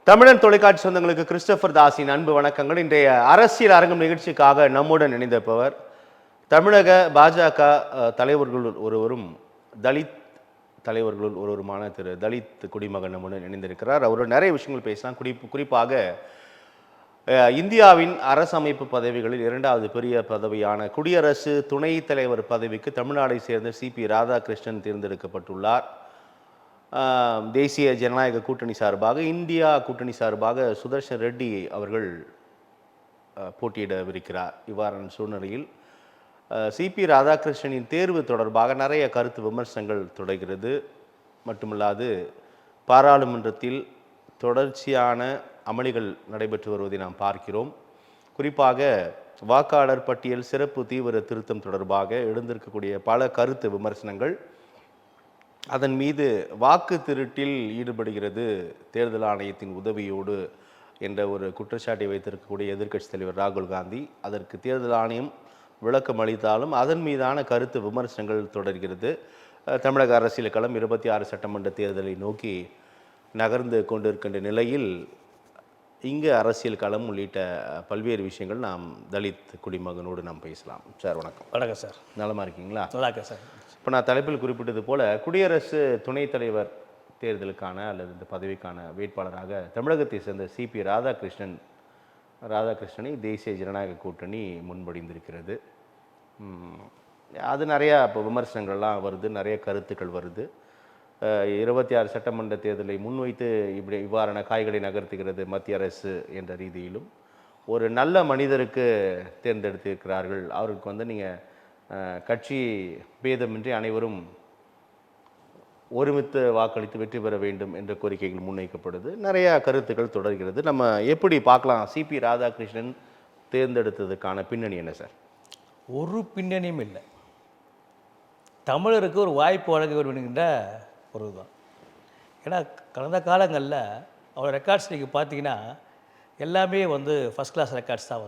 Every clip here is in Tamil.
தமிழன் தொலைக்காட்சி சொந்தங்களுக்கு கிறிஸ்டோபர் தாஸின் அன்பு வணக்கங்கள். இன்றைய அரசியல் அரங்கம் நிகழ்ச்சிக்காக நம்முடன் இணைந்திருப்பவர் தமிழக பாஜக தலைவர்களுள் ஒருவரும் தலித் தலைவர்களுள் ஒருவருமான திரு தலித் குடிமகன் நம்முடன் இணைந்திருக்கிறார். அவரோட நிறைய விஷயங்கள் பேசலாம். குறிப்பாக இந்தியாவின் அரசமைப்பு பதவிகளில் இரண்டாவது பெரிய பதவியான குடியரசு துணைத் தலைவர் பதவிக்கு தமிழ்நாடை சேர்ந்த சிபி ராதாகிருஷ்ணன் தேர்ந்தெடுக்கப்பட்டுள்ளார். தேசிய ஜனநாயக கூட்டணி சார்பாக, இந்தியா கூட்டணி சார்பாக சுதர்ஷன் ரெட்டி அவர்கள் போட்டியிடவிருக்கிறார். இவ்வாறான சூழ்நிலையில் சிபி ராதாகிருஷ்ணனின் தேர்வு தொடர்பாக நிறைய கருத்து விமர்சனங்கள் தொடர்கிறது. மட்டுமல்லாது பாராளுமன்றத்தில் தொடர்ச்சியான அமளிகள் நடைபெற்று வருவதை நாம் பார்க்கிறோம். குறிப்பாக வாக்காளர் பட்டியல் சிறப்பு தீவிர திருத்தம் தொடர்பாக எழுந்திருக்கக்கூடிய பல கருத்து விமர்சனங்கள், அதன் மீது வாக்கு திருட்டில் ஈடுபடுகிறது தேர்தல் ஆணையத்தின் உதவியோடு என்ற ஒரு குற்றச்சாட்டை வைத்திருக்கக்கூடிய எதிர்க்கட்சித் தலைவர் ராகுல் காந்தி, அதற்கு தேர்தல் ஆணையம் விளக்கம் அளித்தாலும் அதன் மீதான கருத்து விமர்சனங்கள் தொடர்கிறது. தமிழக அரசியல் களம் 26 சட்டமன்ற தேர்தலை நோக்கி நகர்ந்து கொண்டிருக்கின்ற நிலையில் இங்கு அரசியல் களம் உள்ளிட்ட பல்வேறு விஷயங்கள் நாம் தலித் குடிமகனோடு நாம் பேசலாம். சார் வணக்கம். வணக்கம் சார். நலமாக இருக்கீங்களா? நல்லா இருக்கேன் சார். இப்போ நான் தலைப்பில் குறிப்பிட்டது போல குடியரசு துணைத் தலைவர் தேர்தலுக்கான அல்லது இந்த பதவிக்கான வேட்பாளராக தமிழகத்தை சேர்ந்த சிபி ராதாகிருஷ்ணனை தேசிய ஜனநாயக கூட்டணி முன்மொழிந்திருக்கிறது. அது நிறையா இப்போ விமர்சனங்கள்லாம் வருது, நிறைய கருத்துக்கள் வருது. 26 சட்டமன்ற தேர்தலை முன்வைத்து இவ்வாறான காய்களை நகர்த்துகிறது மத்திய அரசு என்ற ரீதியிலும் ஒரு நல்ல மனிதருக்கு தேர்ந்தெடுத்திருக்கிறார்கள். அவருக்கு நீங்கள் கட்சி பேதமின்றி அனைவரும் ஒருமித்து வாக்களித்து வெற்றி பெற வேண்டும் என்ற கோரிக்கைகள் முன்வைக்கப்படுது. நிறைய கருத்துக்கள் தொடர்கிறது. நம்ம எப்படி பார்க்கலாம் சிபி ராதாகிருஷ்ணன் தேர்ந்தெடுத்ததுக்கான பின்னணி என்ன சார்? ஒரு பின்னணியும் இல்லை. தமிழருக்கு ஒரு வாய்ப்பு வழங்க வேண்டும் என்கின்ற ஒரு இதுதான். ஏன்னா கடந்த காலங்களில் அவரோட ரெக்கார்ட்ஸ் நீங்கள் பார்த்தீங்கன்னா எல்லாமே ஃபஸ்ட் கிளாஸ் ரெக்கார்ட்ஸ் தான்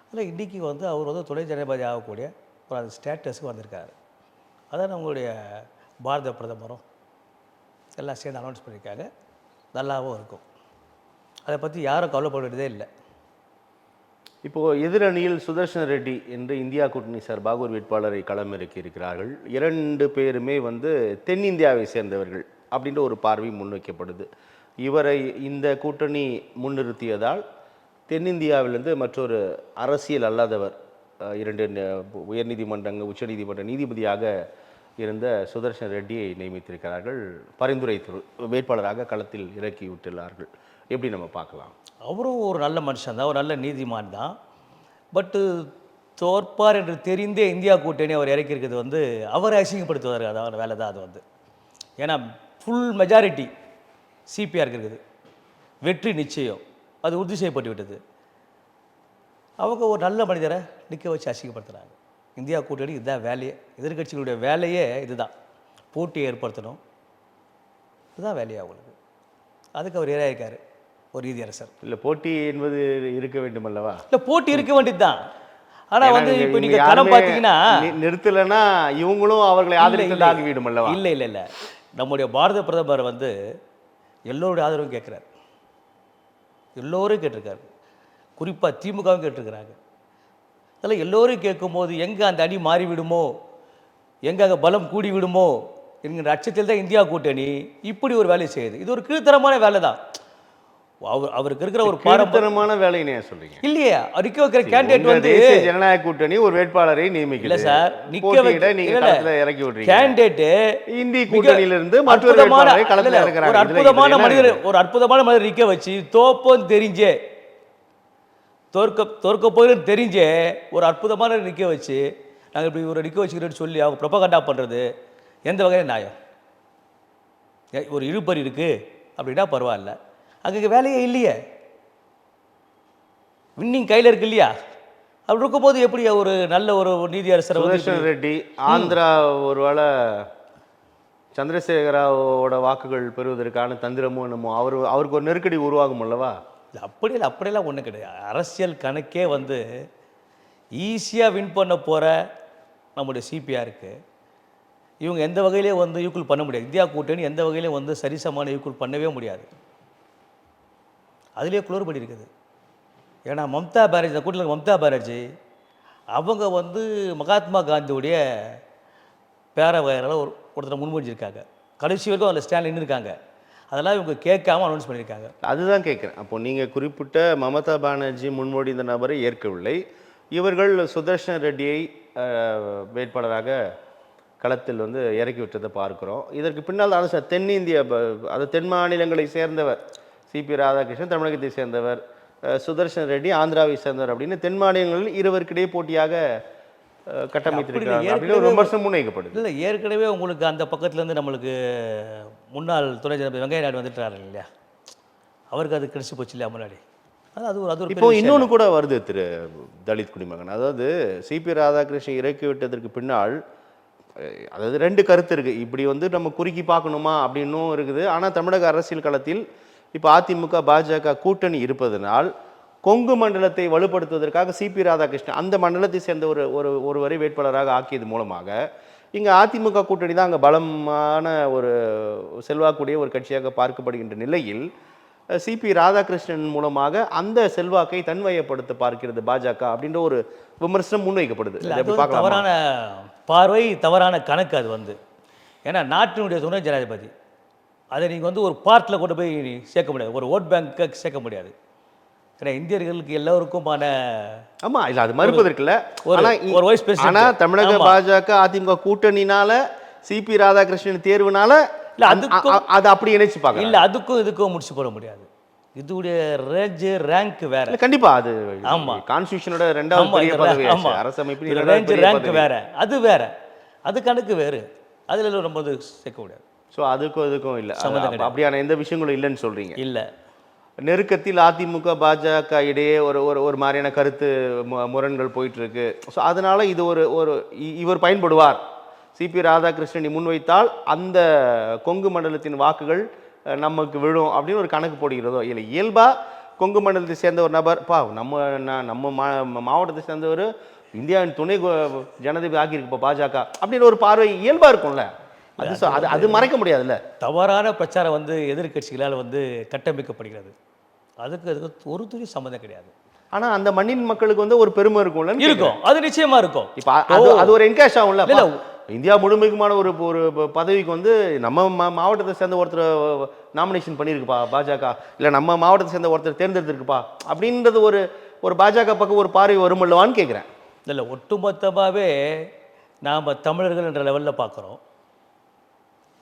அதில் இன்றைக்கி அவர் துணை ஜனாதிபதி ஆகக்கூடிய ஒரு அந்த ஸ்டேட்டஸுக்கு வந்திருக்காரு. அதான் நம்மளுடைய பாரத பிரதமரும் எல்லாம் சேர்ந்து அனௌன்ஸ் பண்ணியிருக்காங்க. நல்லாவும் இருக்கும். அதை பற்றி யாரும் கவலைப்பட வேண்டியதே இல்லை. இப்போது எதிரணியில் சுதர்ஷன் ரெட்டி என்று இந்தியா கூட்டணி சார்பாக ஒரு வேட்பாளரை களமிறக்கி இருக்கிறார்கள். 2 பேருமே தென்னிந்தியாவை சேர்ந்தவர்கள் அப்படின்ற ஒரு பார்வை முன்வைக்கப்படுது. இவரை இந்த கூட்டணி முன்னிறுத்தியதால் தென்னிந்தியாவிலிருந்து மற்றொரு அரசியல் அல்லாதவர் 2 உயர்நீதிமன்றங்கள் உச்சநீதிமன்ற நீதிபதியாக இருந்த சுதர்ஷன் ரெட்டியை நியமித்திருக்கிறார்கள். பரிந்துரை வேட்பாளராக களத்தில் இறக்கி விட்டுள்ளார்கள். எப்படி நம்ம பார்க்கலாம்? அவரும் ஒரு நல்ல மனுஷன் தான், ஒரு நல்ல நீதிமான் தான். பட்டு தோற்பார் என்று தெரிந்தே இந்தியா கூட்டணி அவர் இறக்கியிருக்கிறது அவரை அசிங்கப்படுத்துவார். அதாவது வேலை தான் அது. ஏன்னா ஃபுல் மெஜாரிட்டி சிபிஆருக்கு இருக்குது, வெற்றி நிச்சயம், அது உறுதி செய்யப்பட்டு விட்டது. அவங்க ஒரு நல்ல மனிதரை நிற்க வச்சு அசிங்கப்படுத்துகிறாங்க. இந்தியா கூட்டணி இதுதான் வேலையே, எதிர்கட்சிகளுடைய வேலையே இதுதான், போட்டியை ஏற்படுத்தணும். இதுதான் வேலையே அவங்களுக்கு. அதுக்கு அவர் ஏறாயிருக்காரு ஒரு நீதியரசர். இல்லை, போட்டி என்பது இருக்க வேண்டும் அல்லவா? இல்லை, போட்டி இருக்க வேண்டியது தான். ஆனால் இப்போ நீங்கள் களம் பார்த்தீங்கன்னா நிறுத்தலைன்னா இவங்களும் அவர்களை ஆதரித்ததாகிவிடும் அல்லவா? இல்லை இல்லை இல்லை, நம்முடைய பாரத பிரதமர் எல்லோருடைய ஆதரவும் கேட்குறாரு. எல்லோரும் கேட்டிருக்காரு. குறிப்பாக திமுகவும் கேட்டிருக்கிறாங்க. அதில் எல்லோரும் கேட்கும்போது எங்கே அந்த அணி மாறிவிடுமோ, எங்கே அங்கே பலம் கூடி விடுமோ என்கிற அச்சத்தில் தான் இந்தியா கூட்டணி இப்படி ஒரு வேலை செய்யுது. இது ஒரு கீழ்த்தரமான வேலை தான். அவருக்கு இருக்கிற ஒரு பாரம்பரியமான வேலைன்னு சொல்றீங்க இல்லையா? அறிக்கை வைக்கிற கேண்டிடேட் ஜனநாயக கூட்டணி ஒரு வேட்பாளரை நியமிக்கல சார், நிக்க வைக்க இறக்கி விடுறீங்க. கேண்டிடேட் இந்தி கூட்டணியிலிருந்து மற்றொரு வேட்பாளரை களத்துல இறக்குறாங்க. ஒரு அற்புதமான மனிதர் நிக்க வச்சு தோப்பம் தெரிஞ்சே தோற்க போயிருந்து தெரிஞ்சே ஒரு அற்புதமான நிற்க வச்சு நாங்கள் இப்படி ஒரு நிற்க வச்சுக்கிறேன்னு சொல்லி அவங்க ப்ரொபகண்டா பண்ணுறது எந்த வகையில் நியாயம்? ஒரு இழுபறி இருக்குது அப்படின்னா பரவாயில்ல, அங்கே வேலையே இல்லையே, வின்னிங் கையில் இருக்கு இல்லையா? அப்படி இருக்கும்போது எப்படி ஒரு நல்ல ஒரு நீதியரசர் சுதர்ஷன் ரெட்டி ஆந்திரா ஒருவேளை சந்திரசேகராவோட வாக்குகள் பெறுவதற்கான தந்திரமும் என்னமோ அவருக்கு ஒரு நெருக்கடி உருவாகும் அல்லவா? அப்படியெல்லாம் ஒன்றும் கிடையாது. அரசியல் கணக்கே ஈஸியாக வின் பண்ண போகிற நம்முடைய சிபிஆருக்கு இவங்க எந்த வகையிலே ஈக்குவல் பண்ண முடியாது. இந்தியா கூட்டணி எந்த வகையிலையும் சரிசமான ஈக்குவல் பண்ணவே முடியாது. அதுலேயே குளறுபடி இருக்குது. ஏன்னா மம்தா பானர்ஜி, இந்த கூட்டத்தில் மம்தா பானர்ஜி அவங்க வந்து மகாத்மா காந்தியுடைய பேரவையரில் ஒருத்தரை முன்மொழிஞ்சிருக்காங்க. கடைசி வரைக்கும் அதில் ஸ்டாண்ட் நின்றுருக்காங்க. அதெல்லாம் இவங்க கேட்காம அனௌன்ஸ் பண்ணியிருக்காங்க. அதுதான் கேட்குறேன். அப்போ நீங்கள் குறிப்பிட்ட மமதா பானர்ஜி முன்மொழிந்த நபரை ஏற்கவில்லை. இவர்கள் சுதர்ஷன் ரெட்டியை வேட்பாளராக களத்தில் வந்து இறக்கி விட்டதை பார்க்குறோம். இதற்கு பின்னால் தென்னிந்திய அது தென் மாநிலங்களை சேர்ந்தவர் சிபி ராதாகிருஷ்ணன், தமிழகத்தை சேர்ந்தவர் சுதர்ஷன் ரெட்டி, ஆந்திராவை சேர்ந்தவர் அப்படின்னு தென் மாநிலங்களில் இருவருக்கிடையே போட்டியாக கட்டமைத்திருக்கிறாங்க அப்படின்னு ஒரு விமர்சனம் முன்வைக்கப்படுது. இல்லை, ஏற்கனவே உங்களுக்கு அந்த பக்கத்துலேருந்து நம்மளுக்கு முன்னாள் துணை ஜனாதிபதி வெங்கையா நாயுடு வந்துட்டாரு இல்லையா, அவருக்கு அது கிடைச்சி போச்சு இல்லையா முன்னாடி. அது இப்போ இன்னொன்று கூட வருது திரு தலித் குடிமகன். அதாவது சிபி ராதாகிருஷ்ணன் இறக்கி விட்டதற்கு பின்னால் அதாவது ரெண்டு கருத்து இருக்குது. இப்படி வந்து நம்ம குறுக்கி பார்க்கணுமா அப்படின்னும் இருக்குது. ஆனால் தமிழக அரசியல் களத்தில் இப்போ அதிமுக பாஜக கூட்டணி இருப்பதனால் கொங்கு மண்டலத்தை வலுப்படுத்துவதற்காக சிபி ராதாகிருஷ்ணன் அந்த மண்டலத்தை சேர்ந்த ஒருவரை வேட்பாளராக ஆக்கியது மூலமாக இங்கே அதிமுக கூட்டணி தான் அங்கே பலமான ஒரு செல்வாக்குடைய ஒரு கட்சியாக பார்க்கப்படுகின்ற நிலையில் சிபி ராதாகிருஷ்ணன் மூலமாக அந்த செல்வாக்கை தன்வயப்படுத்த பார்க்கிறது பாஜக அப்படின்ற ஒரு விமர்சனம் முன்வைக்கப்படுது. தவறான பார்வை, தவறான கணக்கு அது வந்து. ஏன்னா நாட்டினுடைய துணை ஜனாதிபதி அதை நீங்கள் வந்து ஒரு பார்ட்டில் கொண்டு போய் சேர்க்க முடியாது, ஒரு ஓட் பேங்கை சேர்க்க முடியாது. ஏன்னா இந்தியர்களுக்கு எல்லோருக்குமான ஆமாம் இல்லை, அது மறுப்பதற்குல ஒரு வைஸ் பிரசிடென்ட். ஆனால் தமிழக பாஜக அதிமுக கூட்டணினால சிபி ராதாகிருஷ்ணன் தேர்வுனால இல்லை அது அப்படி இணைச்சு பார்க்க இல்லை, அதுக்கும் இதுக்கும் முடிச்சு போட முடியாது. இதுடைய ரேங்க் வேற. கண்டிப்பா அது ஆமா கான்ஸ்டிடியூஷனோட ரெண்டாவது அரசமைப்பு ரேங்க் வேற, அது வேற, அது கணக்கு வேறு. அதுல நம்ம சேர்க்க முடியாது. ஸோ அதுக்கும் இல்லை, அப்படியான எந்த விஷயங்களும் இல்லைன்னு சொல்றீங்க. இல்லை, நெருக்கத்தில் அதிமுக பாஜக இடையே ஒரு மாதிரியான கருத்து முரண்கள் போயிட்டு இருக்கு. ஸோ அதனால இது இவர் பயன்படுவார், சிபி ராதாகிருஷ்ணனை முன்வைத்தால் அந்த கொங்கு மண்டலத்தின் வாக்குகள் நமக்கு விழும் அப்படின்னு ஒரு கணக்கு போடுகிறதோ இல்லை. இயல்பா கொங்கு மண்டலத்தை சேர்ந்த ஒரு நபர் நம்ம மாவட்டத்தை சேர்ந்தவர் இந்தியாவின் துணை ஜனாதிபதி ஆகியிருக்குப்பா பாஜக அப்படின்னு ஒரு பார்வை இயல்பா இருக்கும்ல. அது மறைக்க முடியாதுல்ல. தவறான பிரச்சாரம் வந்து எதிர்கட்சிகளால் வந்து கட்டமைக்கப்படுகிறது. அதுக்கு ஒரு துணி சம்மந்தம் கிடையாது. ஆனா அந்த மண்ணின் மக்களுக்கு வந்து ஒரு பெருமை இருக்கும்ல. இருக்கும், அது நிச்சயமா இருக்கும். இப்போ அது ஒரு என்கேஷ் ஆகும்ல. இந்தியா முழுமைக்குமான ஒரு பதவிக்கு வந்து நம்ம மாவட்டத்தை சேர்ந்த ஒருத்தர் நாமினேஷன் பண்ணியிருக்குப்பா பாஜக, இல்லை நம்ம மாவட்டத்தை சேர்ந்த ஒருத்தர் தேர்ந்தெடுத்திருக்குப்பா அப்படின்றது ஒரு பாஜக பக்கம் ஒரு பார்வை வருமல்லவான்னு கேட்குறேன். இல்லை, ஒட்டுமொத்தமாகவே நாம் தமிழர்கள் என்ற லெவலில் பார்க்குறோம்,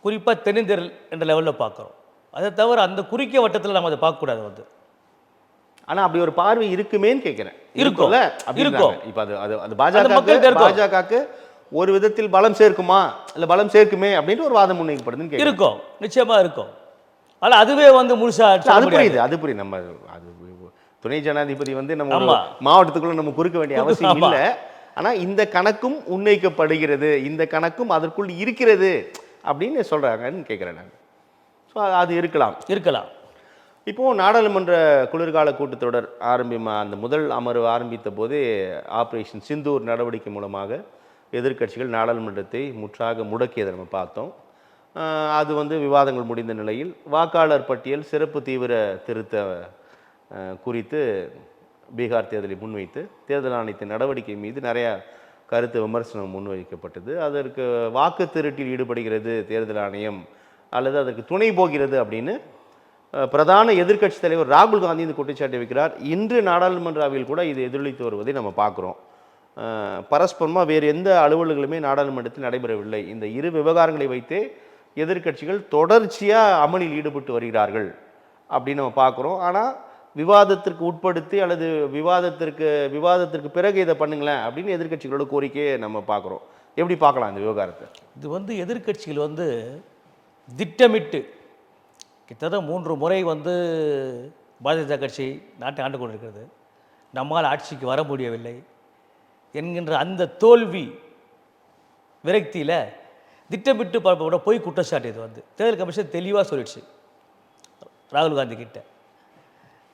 குறிப்பாக தென்னிந்தியர்கள் என்ற லெவலில் பார்க்குறோம். அதை தவிர அந்த குறுக்கிய வட்டத்தில் நம்ம அதை பார்க்கக்கூடாது வந்து. ஆனால் அப்படி ஒரு பார்வை இருக்குமேன்னு கேட்குறேன். இருக்கும்ல, இருக்கும். இப்போ அது பாஜகவுக்கு ஒரு விதத்தில் பலம் சேர்க்குமா இல்லை பலம் சேர்க்குமே அப்படின்னு ஒரு வாதம் முன்வைக்கப்படுதுன்னு இருக்கும், நிச்சயமா இருக்கும். ஆனால் அதுவே வந்து முழுசா அது புரியுது. நம்ம அது துணை ஜனாதிபதி வந்து நம்ம மாவட்டத்துக்குள்ள நம்ம குறுக்க வேண்டிய அவசியம் இல்லை. ஆனால் இந்த கணக்கும் உன்னைக்கப்படுகிறது, இந்த கணக்கும் அதற்குள் இருக்கிறது அப்படின்னு சொல்றாங்கன்னு கேட்குறேன் நான். ஸோ அது இருக்கலாம். இப்போது நாடாளுமன்ற குளிர்கால கூட்டத்தொடர் அந்த முதல் அமர்வு ஆரம்பித்த போதே ஆப்ரேஷன் சிந்தூர் நடவடிக்கை மூலமாக எதிர்க்கட்சிகள் நாடாளுமன்றத்தை முற்றாக முடக்கியதை நம்ம பார்த்தோம். அது வந்து விவாதங்கள் முடிந்த நிலையில் வாக்காளர் பட்டியல் சிறப்பு தீவிர திருத்த குறித்து பீகார் தேர்தலை முன்வைத்து தேர்தல் ஆணையத்தின் நடவடிக்கை மீது நிறையா கருத்து விமர்சனம் முன்வைக்கப்பட்டது. அதற்கு வாக்கு திருட்டில் ஈடுபடுகிறது தேர்தல் ஆணையம் அல்லது அதற்கு துணை போகிறது அப்படின்னு பிரதான எதிர்க்கட்சி தலைவர் ராகுல் காந்தி இந்த குற்றச்சாட்டை வைக்கிறார். இன்று நாடாளுமன்ற அவையில் கூட இது எதிரொலித்து வருவதை நம்ம பார்க்குறோம். பரஸ்பரமாக வேறு எந்த அலுவல்களுமே நாடாளுமன்றத்தில் நடைபெறவில்லை. இந்த இரு விவகாரங்களை வைத்தே எதிர்க்கட்சிகள் தொடர்ச்சியாக அமளியில் ஈடுபட்டு வருகிறார்கள் அப்படின்னு நம்ம பார்க்குறோம். ஆனால் விவாதத்திற்கு உட்படுத்தி அல்லது விவாதத்திற்கு பிறகு இதை பண்ணுங்களேன் அப்படின்னு எதிர்க்கட்சிகளோட கோரிக்கையை நம்ம பார்க்குறோம். எப்படி பார்க்கலாம் இந்த விவகாரத்தை? இது வந்து எதிர்க்கட்சிகள் வந்து திட்டமிட்டு கிட்டத்தட்ட 3 முறை வந்து பாஜக கட்சி நாட்டை ஆண்டு கொண்டிருக்கிறது, நம்மால் ஆட்சிக்கு வர முடியவில்லை என்கின்ற அந்த தோல்வி விரக்தியில் திட்டமிட்டு போய் குற்றச்சாட்டு இது வந்து தேர்தல் கமிஷன் தெளிவாக சொல்லிடுச்சு ராகுல் காந்தி கிட்ட,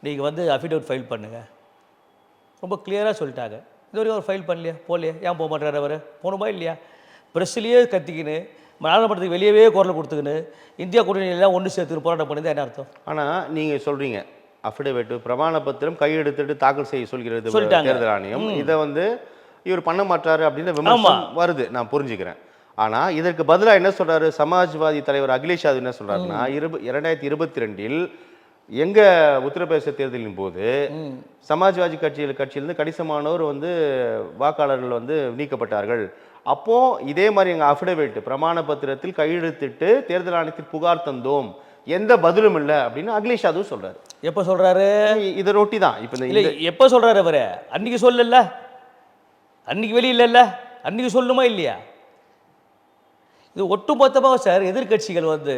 நீங்கள் வந்து அஃபிடவிட் ஃபைல் பண்ணுங்கள், ரொம்ப கிளியராக சொல்லிட்டாங்க. இது வரைக்கும் அவர் ஃபைல் பண்ணலையா, போகலையா, ஏன் போக மாட்டார் அவர், போகணுமா இல்லையா? ப்ரெஸ்லேயே கத்திக்கின்னு நாடாளுமன்றத்துக்கு வெளியவே குரல் கொடுத்துக்கின்னு இந்தியா கூட்டணியெல்லாம் ஒன்று சேர்த்து போராட்டம் பண்ணிதான் என்ன அர்த்தம்? ஆனால் நீங்கள் சொல்கிறீங்க அஃபிடவிட் பிரமாண பத்திரம் கையெழுத்திட்டு தாக்கல் செய்ய சொல்கிறது சொல்லிட்டாங்க. தேர்தல் ஆணையம். இதை வந்து இவர் பண்ண மாட்டாரு அப்படின்னு விமர்சனம் வருது, நான் புரிஞ்சுக்கிறேன். ஆனா இதற்கு பதிலா என்ன சொல்றாரு சமாஜ்வாதி தலைவர் அகிலேஷ் யாதவ் என்ன சொல்றாருன்னா 2022 எங்க உத்தரப்பிரதேச தேர்தலின் போது சமாஜ்வாதி கட்சியிலிருந்து கணிசமானோர் வந்து வாக்காளர்கள் வந்து நீக்கப்பட்டார்கள். அப்போ இதே மாதிரி எங்க அஃபிடவிட் பிரமாண பத்திரத்தில் கையெழுத்திட்டு தேர்தல் ஆணையத்தில் புகார் தந்தோம், எந்த பதிலும் இல்லை அப்படின்னு அகிலேஷ் யாதவ் சொல்றாரு. எப்போ சொல்றாரு? இதை ஒட்டி தான் இப்போ இல்லை, எப்போ சொல்றாரு அவரு? அன்னைக்கு சொல்லல, அன்னைக்கு வெளியில, அன்னைக்கு சொல்லுமா இல்லையா? இது ஒட்டுமொத்தமாக சார் எதிர்கட்சிகள் வந்து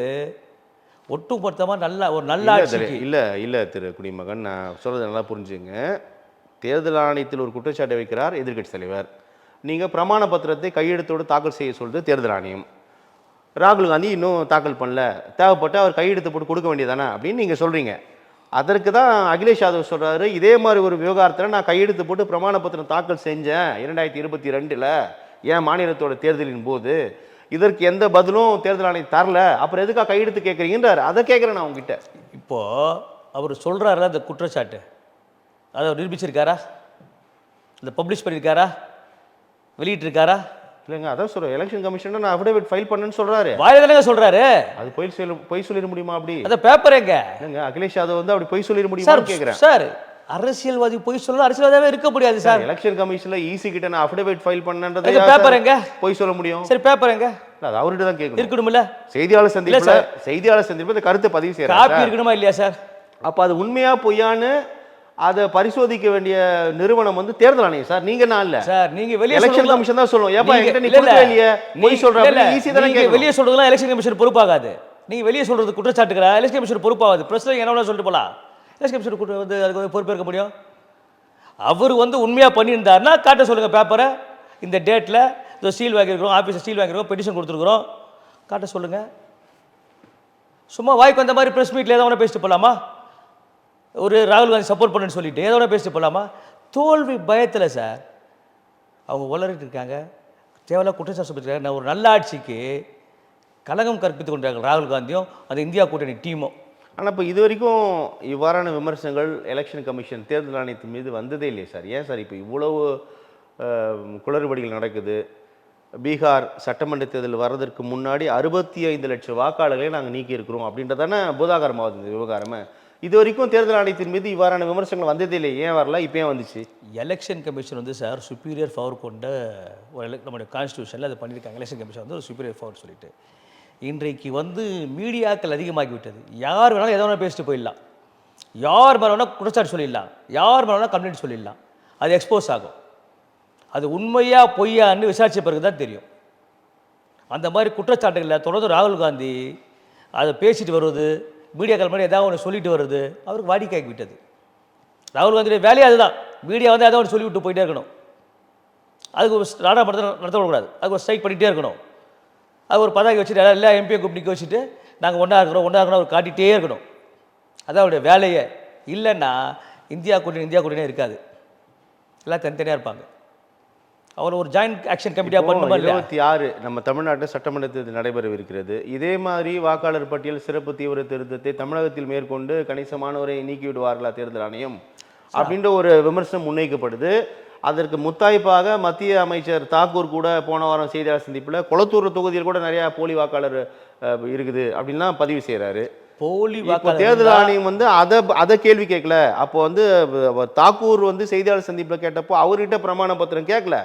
ஒட்டுமொத்தமாக ஒரு நல்ல ஆட்சிக்கு இல்ல திரு குடிமகன், நான் சொல்றது நல்லா புரிஞ்சுங்க. தேர்தல் ஆணையத்தில் ஒரு குற்றச்சாட்டை வைக்கிறார் எதிர்கட்சி தலைவர். நீங்க பிரமாண பத்திரத்தை கையெழுத்தோடு தாக்கல் செய்ய சொல்றது தேர்தல் ஆணையம். ராகுல் காந்தி இன்னும் தாக்கல் பண்ணல, தேவைப்பட்டு அவர் கையெழுத்து போட்டு கொடுக்க வேண்டியதானே அப்படின்னு நீங்க சொல்றீங்க. அதற்கு தான் அகிலேஷ் யாதவ் சொல்றாரு, இதே மாதிரி ஒரு விவகாரத்தில் நான் கையெழுத்து போட்டு பிரமாண பத்திரம் தாக்கல் செஞ்சேன் 2022 என் மாநிலத்தோட தேர்தலின் போது, இதற்கு எந்த பதிலும் தேர்தல் ஆணையம் தரல, அப்புறம் எதுக்காக கையெழுத்து கேட்குறீங்கன்றார். அதை கேட்குறேன் நான் உங்ககிட்ட. இப்போ அவர் சொல்றாருல அந்த குற்றச்சாட்டு, அதை அவர் நிரூபிச்சிருக்காரா? இந்த பப்ளிஷ் பண்ணியிருக்காரா? வெளியிட்டிருக்காரா? இல்லைங்க, அதான் சொல்கிறேன், எலெக்ஷன் கமிஷன் நான் அஃபிடவிட் ஃபைல் பண்ணேன்னு சொல்றாரு. வாயில தானே சொல்றாரு. அது பொய் சொல்லிட முடியுமா? அப்படி அந்த பேப்பர் எங்க? இல்லைங்க, அகிலேஷ் யாதவ் வந்து அப்படி பொய் சொல்லிட முடியுமான்னு கேட்குறேன். சார், அரசியல்வாதி பொய் சொல்ல அரசியல்வாதியாவே இருக்க முடியாது சார். எலெக்ஷன் கமிஷன்ல ஈசி கிட்ட நான் அஃபிடவிட் ஃபைல் பண்ணன்றதை பேப்பர் எங்க பொய் சொல்ல முடியும்? சரி, பேப்பர் எங்க? அது அவர்கிட்ட தான் கேட்கணும். இருக்கணும்ல. செய்தியாளர் சந்திப்புல இந்த கருத்தை பதிவு செய்யறாரு. காப்பி இருக்கணுமா இல்லையா சார்? அப்ப அது உண்மையா பொய்யான்னு அதை பரிசோதிக்க வேண்டிய நிறுவனம் வந்து தேர்தல் ஆணையம் சார், நீங்க நான் இல்ல சார். நீங்க வெளிய எலெக்ஷன் கமிஷன் தான் சொல்லுவோம். ஏப்பா என்கிட்ட நீ கொடுக்கவே இல்லையே, பொய் சொல்றீங்க, ஈஸி தானே கேட்கணும். வெளிய சொல்றதுலாம் எலெக்ஷன் கமிஷன் பொறுப்பாகாது. நீங்க வெளிய சொல்றது குற்றச்சாட்டுக்குறா எலெக்ஷன் கமிஷன் பொறுப்பாகாது. பிரஸ்ல என்ன வேணா சொல்லிட்டு போலாம். எலெக்ஷன் கமிஷன் வந்து அதுக்கு பொறுப்பேற்க முடியும்? அவர் வந்து உண்மையா பண்ணியிருந்தாருன்னா காட்ட சொல்லுங்க பேப்பரை. இந்த டேட்ல இந்த சீல் வாங்கியிருக்கிறோம், ஆஃபீஸில் சீல் வாங்கியிருக்கோம், பெட்டிஷன் கொடுத்துருக்குறோம், காட்ட சொல்லுங்க. சும்மா வாய்க்கு வந்த மாதிரி ப்ரெஸ் மீட்டில் ஏதோ பேசிட்டு போகலாமா? ஒரு ராகுல் காந்தி சப்போர்ட் பண்ணுன்னு சொல்லிட்டு ஏதோ பேசிட்டு போகலாமா? தோல்வி பயத்தில் சார் அவங்க வளரிட்டு இருக்காங்க. தேவையில்ல குற்றச்சாட்டு சொல்லியிருக்காங்க. நான் ஒரு நல்ல ஆட்சிக்கு கலகம் கற்பித்து கொண்டிருக்காங்க ராகுல் காந்தியும் அந்த இந்தியா கூட்டணி டீமும். ஆனால் இப்போ இது வரைக்கும் இவ்வாறான விமர்சனங்கள் எலெக்ஷன் கமிஷன் தேர்தல் ஆணையத்தின் மீது வந்ததே இல்லையே சார். ஏன் சார் இப்போ இவ்வளவு குளறுபடிகள் நடக்குது? பீகார் சட்டமன்ற தேர்தல் வர்றதற்கு முன்னாடி 65 லட்சம் வாக்காளர்களை நாங்கள் நீக்கி இருக்கிறோம் அப்படின்றதானே பூதாகரமாகுது இந்த விவகாரமே. இது வரைக்கும் தேர்தல் ஆணையத்தின் மீது இவ்வாறான விமர்சனங்கள் வந்ததே இல்லை. ஏன் வரல, இப்போ ஏன் வந்துச்சு? எலெக்ஷன் கமிஷன் வந்து சார் சுப்பீரியர் பவர் கொண்ட ஒரு நம்முடைய கான்ஸ்டியூஷனில் அதை பண்ணியிருக்காங்க. எலெக்ஷன் கமிஷன் வந்து ஒரு சுப்பீரியர் பவர் சொல்லிட்டு இன்றைக்கு வந்து மீடியாக்கள் அதிகமாகி விட்டது. யார் வேணாலும் எதை வேணாலும் பேசிட்டு போயிடலாம், யார் மேலே வேணால் குற்றச்சாட்டு சொல்லிடலாம், யார் மேலே வேணால் கம்ப்ளைண்ட் சொல்லிடலாம். அது எக்ஸ்போஸ் ஆகும். அது உண்மையா பொய்யான்னு விசாரித்த பிறகு தான் தெரியும். அந்த மாதிரி குற்றச்சாட்டுகளில் தொடர்ந்து ராகுல் காந்தி அதை பேசிட்டு வருவது, மீடியாக்கள் மாதிரி ஏதாவது ஒன்று சொல்லிட்டு வருது அவருக்கு வாடிக்கையாகி விட்டது. ராகுல் காந்தியுடைய வேலையே அதுதான். மீடியா வந்து ஏதாவது ஒன்று சொல்லிவிட்டு போயிட்டே இருக்கணும். அதுக்கு ஒரு நாடாளுமன்றத்தை நடத்தக்கூடாது, அதுக்கு ஒரு ஸ்ட்ரைக் பண்ணிகிட்டே இருக்கணும். அது ஒரு பதாகை வச்சுட்டு எல்லா எம்பியை கூப்பிட்டு நிற்க வச்சுட்டு நாங்கள் ஒன்றா இருக்கிறோம் அவர் காட்டிகிட்டே இருக்கணும். அதான் அவருடைய வேலையே. இல்லைன்னா இந்தியா கூட்டணி இருக்காது, எல்லாம் தனித்தனியாக இருப்பாங்க. அவர் ஒரு ஜாயிண்ட் ஆக்ஷன் கமிட்டியாக பண்ணுமா? 26 நம்ம தமிழ்நாட்டில் சட்டமன்ற தேர்தல் நடைபெறவிருக்கிறது. இதே மாதிரி வாக்காளர் பட்டியல் சிறப்பு தீவிர திருத்தத்தை தமிழகத்தில் மேற்கொண்டு கணிசமானவரை நீக்கிவிடுவார்களா தேர்தல் ஆணையம் அப்படின்ற ஒரு விமர்சனம் முன்வைக்கப்படுது. அதற்கு முத்தாய்ப்பாக மத்திய அமைச்சர் தாக்கூர் கூட போன வாரம் செய்தியாளர் சந்திப்பில் கொளத்தூர் தொகுதியில் கூட நிறையா போலி வாக்காளர் இருக்குது அப்படின்லாம் பதிவு செய்கிறாரு. போலி வாக்காளர் தேர்தல் ஆணையம் வந்து அதை கேள்வி கேட்கல. அப்போ வந்து தாக்கூர் வந்து செய்தியாளர் சந்திப்பில் கேட்டப்போ அவர்கிட்ட பிரமாண பத்திரம் கேட்கல,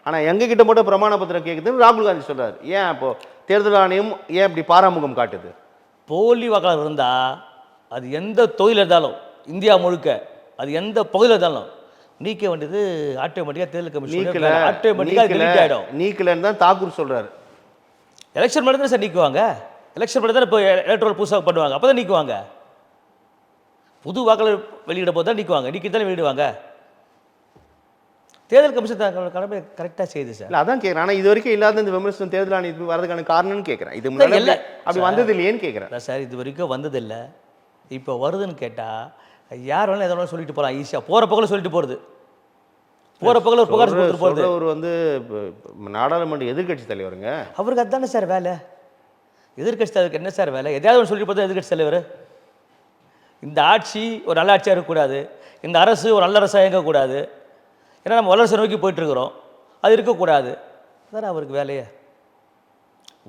ஆனால் எங்ககிட்ட மட்டும் பிரமாண பத்திரம் கேட்குதுன்னு ராகுல் காந்தி சொல்றாரு. ஏன் அப்போ தேர்தல் ஆணையம் ஏன் இப்படி பாராமுகம் காட்டுது? போலி வாக்காளர் இருந்தால் அது எந்த தொகுதியில் இருந்தாலும் இந்தியா முழுக்க அது எந்த பகுதியில் இருந்தாலும் நீக்க வேண்டியது ஆட்டோமேட்டிக்காக தேர்தல் கமிஷன் ஆட்டோமேட்டிக்காக நீக்கலன்னு தான் தாக்கூர் சொல்றாரு. எலெக்ஷன் மட்டும் தான் சார் நீக்குவாங்க. எலெக்ஷன் மட்டும் தான் இப்போ எலக்ட்ரல் புதுசாக பண்ணுவாங்க, அப்போ தான் நீக்குவாங்க. புது வாக்காளர் வெளியிட போது தான் நீக்குவாங்க, நீக்கிட்டாலும் வெளியிடுவாங்க. தேர்தல் கமிஷன் தான் கடமை கரெக்டாக செய்யுது சார். இல்லை அதான் கேட்குறேன். ஆனால் இது வரைக்கும் இல்லாத இந்த விமர்சனம் தேர்தல் ஆணையத்துக்கு வரதுக்கான காரணம்னு கேட்குறேன். இது முன்னாடி அப்படி வந்தது இல்லையேன்னு கேட்குறேன் சார். இது வரைக்கும் வந்ததில்லை, இப்போ வருதுன்னு கேட்டால் யார் வேணாலும் எதனாலும் சொல்லிட்டு போகலாம். ஈஸியாக போகிற பக்கம் சொல்லிட்டு போகிறது, போகிற பக்கம் ஒரு புகார் கொடுத்துட்டு போகிறது. அவர் வந்து நாடாளுமன்ற எதிர்கட்சி தலைவருங்க, அவருக்கு அதுதானே சார் வேலை. எதிர்கட்சி தலைவருக்கு என்ன சார் வேலை? எதையாவது ஒன்று சொல்லிட்டு போகிறது எதிர்கட்சி தலைவர். இந்த ஆட்சி ஒரு நல்ல ஆட்சியாக இருக்கக்கூடாது, இந்த அரசு ஒரு நல்ல அரசாக இயங்கக்கூடாது, ஏன்னா நம்ம வல்லரசை நோக்கி போயிட்டுருக்குறோம், அது இருக்கக்கூடாது. அதானே அவருக்கு வேலையே.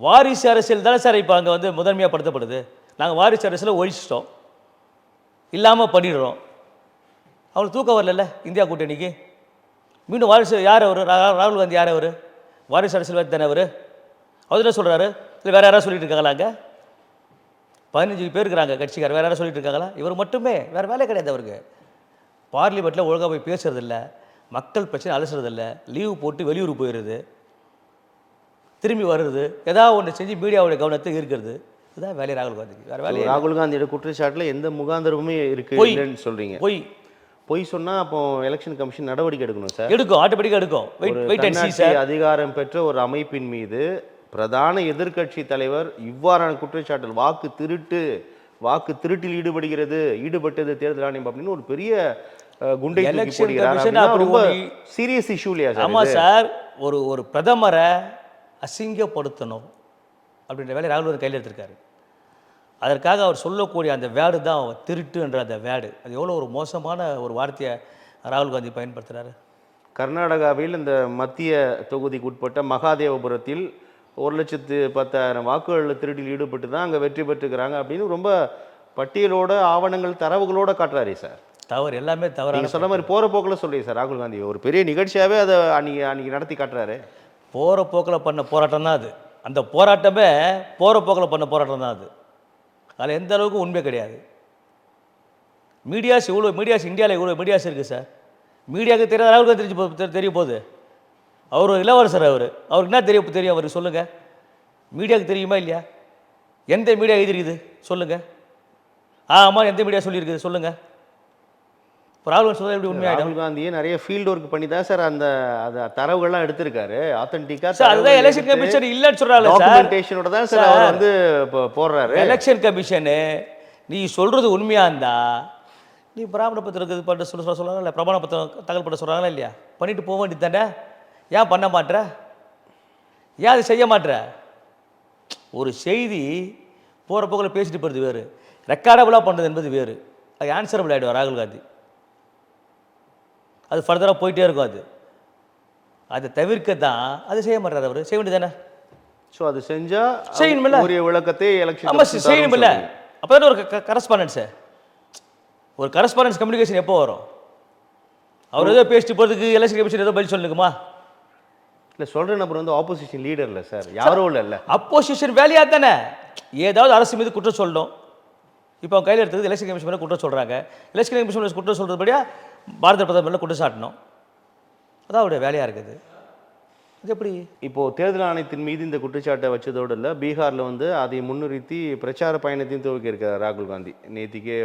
வாரிசு அரசியல் தானே சார் இப்போ அங்கே வந்து முதன்மையாக படுத்தப்படுது. நாங்கள் வாரிசு அரசியலை ஒழிச்சிட்டோம், இல்லாமல் பண்ணிடுறோம். அவங்களுக்கு தூக்கம் வரல இந்தியா கூட்டணிக்கு. மீண்டும் வாரிசு யார் அவர்? ராகுல் காந்தி யார் அவர்? வாரிசு அரசியல்வாதி தானே அவர். அவர் என்ன சொல்கிறாரு? இல்லை வேறு யாராவது சொல்லிட்டு இருக்காங்களா? அங்கே 15 பேர் இருக்கிறாங்க கட்சிக்கார், வேறு யாராவது சொல்லிட்டு இருக்காங்களா? இவர் மட்டுமே, வேறு வேலை கிடையாது அவருக்கு. பார்லிமெண்ட்டில் ஒழுங்காக போய் பேசுறதில்ல, மக்கள் பிரச்சனை அலசுறதில்ல, லீவு போட்டு வெளியூர் போயிடுறது, திரும்பி வர்றது, ஏதாவது ஒன்று செஞ்சு மீடியாவுடைய கவனத்தை ஈர்க்கிறது. இதுதான் வேலை ராகுல் காந்திக்கு. வேறு வேலை. ராகுல் காந்தியோட குற்றச்சாட்டில் எந்த முகாந்திரமுமே இருக்கு இல்லைன்னு சொல்கிறீங்க. பொய் சொன்னால் அப்போ எலெக்ஷன் கமிஷன் நடவடிக்கை எடுக்கணும் சார். எடுக்கும், ஆட்டோமேட்டிக்காக எடுக்கும். அதிகாரம் பெற்ற ஒரு அமைப்பின் மீது பிரதான எதிர்க்கட்சி தலைவர் இவ்வாறான குற்றச்சாட்டில் வாக்கு திருட்டில் ஈடுபட்டது தேர்தல் ஆணையம் அப்படின்னு ஒரு பெரிய குண்டை தூக்கி போடுகிறார். ரொம்ப சீரியஸ் இஷ்யூ இல்லையா சார்? ஆமாம் சார். ஒரு பிரதமரை அசிங்கப்படுத்தணும் அப்படின்ற வேலை ராகுல் காந்தி கையில் எடுத்திருக்காரு. அதற்காக அவர் சொல்லக்கூடிய அந்த வேர்டு தான் திருட்டுன்ற அந்த வேர்டு. அது எவ்வளோ ஒரு மோசமான ஒரு வார்த்தையை ராகுல் காந்தி பயன்படுத்துகிறாரு. கர்நாடகாவில் இந்த மத்திய தொகுதிக்கு உட்பட்ட மகாதேவபுரத்தில் 1,10,000 வாக்குகளில் திருட்டில் ஈடுபட்டு தான் அங்கே வெற்றி பெற்றுக்கிறாங்க அப்படின்னு ரொம்ப பட்டியலோட ஆவணங்கள் தரவுகளோட காட்டுறாரு சார். தவறு, எல்லாமே தவறு. நீங்கள் சொன்ன மாதிரி போகிற போக்கில் சொல்லுங்க சார். ராகுல் காந்தி ஒரு பெரிய நிகழ்ச்சியாகவே அதை அன்னைக்கு நடத்தி காட்டுறாரு. போகிற போக்கில் பண்ண போராட்டம் தான் அது. அந்த போராட்டமே போகிற போக்கில் பண்ண போராட்டம் தான் அது. அதில் எந்த அளவுக்கு உண்மை கிடையாது. மீடியாஸ் இந்தியாவில் இவ்வளோ மீடியாஸ் இருக்குது சார். மீடியாவுக்கு தெரியாத ராகுல் காந்தி தெரிய போகுது. அவர் இளவரசர். அவருக்கு என்ன தெரியும் அவருக்கு சொல்லுங்கள். மீடியாவுக்கு தெரியுமா இல்லையா? எந்த மீடியா எழுதிருக்குது சொல்லுங்கள். ஆமாம், எந்த மீடியா சொல்லியிருக்குது சொல்லுங்கள். ராகுல் சொல்ல எப்படி உண்மையாக? ராகுல் காந்தியே நிறைய ஃபீல்டு ஒர்க் பண்ணி தான் சார் அந்த தரவுகள்லாம் எடுத்திருக்காரு. ஆத்தென்டிக்கா சார். அதுதான் எலெக்ஷன் கமிஷன் இல்லைன்னு சொல்கிறாங்க. டாக்குமெண்டேஷனோட தான் சார் அவர் வந்து போடுறாரு. எலெக்ஷன் கமிஷனு நீ சொல்கிறது உண்மையாக இருந்தா நீ பிராமண பத்திரம் பண்ண சொல்கிறாங்களா இல்லை, பிரமாண பத்திரம் தகவல் பண்ண சொல்கிறாங்களா இல்லையா? பண்ணிட்டு போக வேண்டியது தானே. ஏன் பண்ண மாட்ற? ஏன் அதை செய்ய மாட்ற? ஒரு செய்தி போகிற போக்கில் பேசிட்டு போகிறது வேறு, ரெக்கார்டபுளாக பண்ணுறது என்பது வேறு. அது ஆன்சரபிள் ஆகிடுவார் ராகுல் காந்தி. அது ஃபர்தராக போயிட்டே இருக்கும். அதை தவிர்க்க தான் அது செய்ய மாட்டார் அவர். செய்ய வேண்டியது தானே. ஸோ அது செஞ்சால் செய்யணுமில்ல. ஒரு விளக்கத்தை எலெக்ஷன் ஆமாம் செய்யணுமில்ல. அப்போ தானே ஒரு கரஸ்பாண்டன்ஸு, ஒரு கரஸ்பாண்டன்ஸ் கம்யூனிகேஷன் எப்போ வரும்? அவர் ஏதோ பேசிட்டு போகிறதுக்கு எலெக்ஷன் கமிஷன் ஏதோ பதில் சொல்லுங்கம்மா. இல்லை சொல்கிற நபர் வந்து ஆப்போசிஷன் லீடர் இல்லை சார், யாரோ இல்லை. அப்போசிஷன் வேலையாக தானே ஏதாவது அரசு மீது குற்றம் சொல்லணும். இப்போ அவங்க கையில் எடுத்தது எலெக்ஷன் கமிஷன் மேலே குற்றம் சொல்கிறாங்க. எலெக்ஷன் கமிஷன் குற்றம் சொல்கிறபடியா பாரத பிரதமரில் குற்றம் சாட்டணும். அதான் அவருடைய வேலையாக இருக்குது. அது எப்படி? இப்போது தேர்தல் ஆணையத்தின் மீது இந்த குற்றச்சாட்டை வச்சதோடு இல்லை, பீகாரில் வந்து அதை முன்னிறுத்தி பிரச்சார பயணத்தையும் துவக்கி இருக்கிறார் ராகுல் காந்தி. நேற்றுக்கே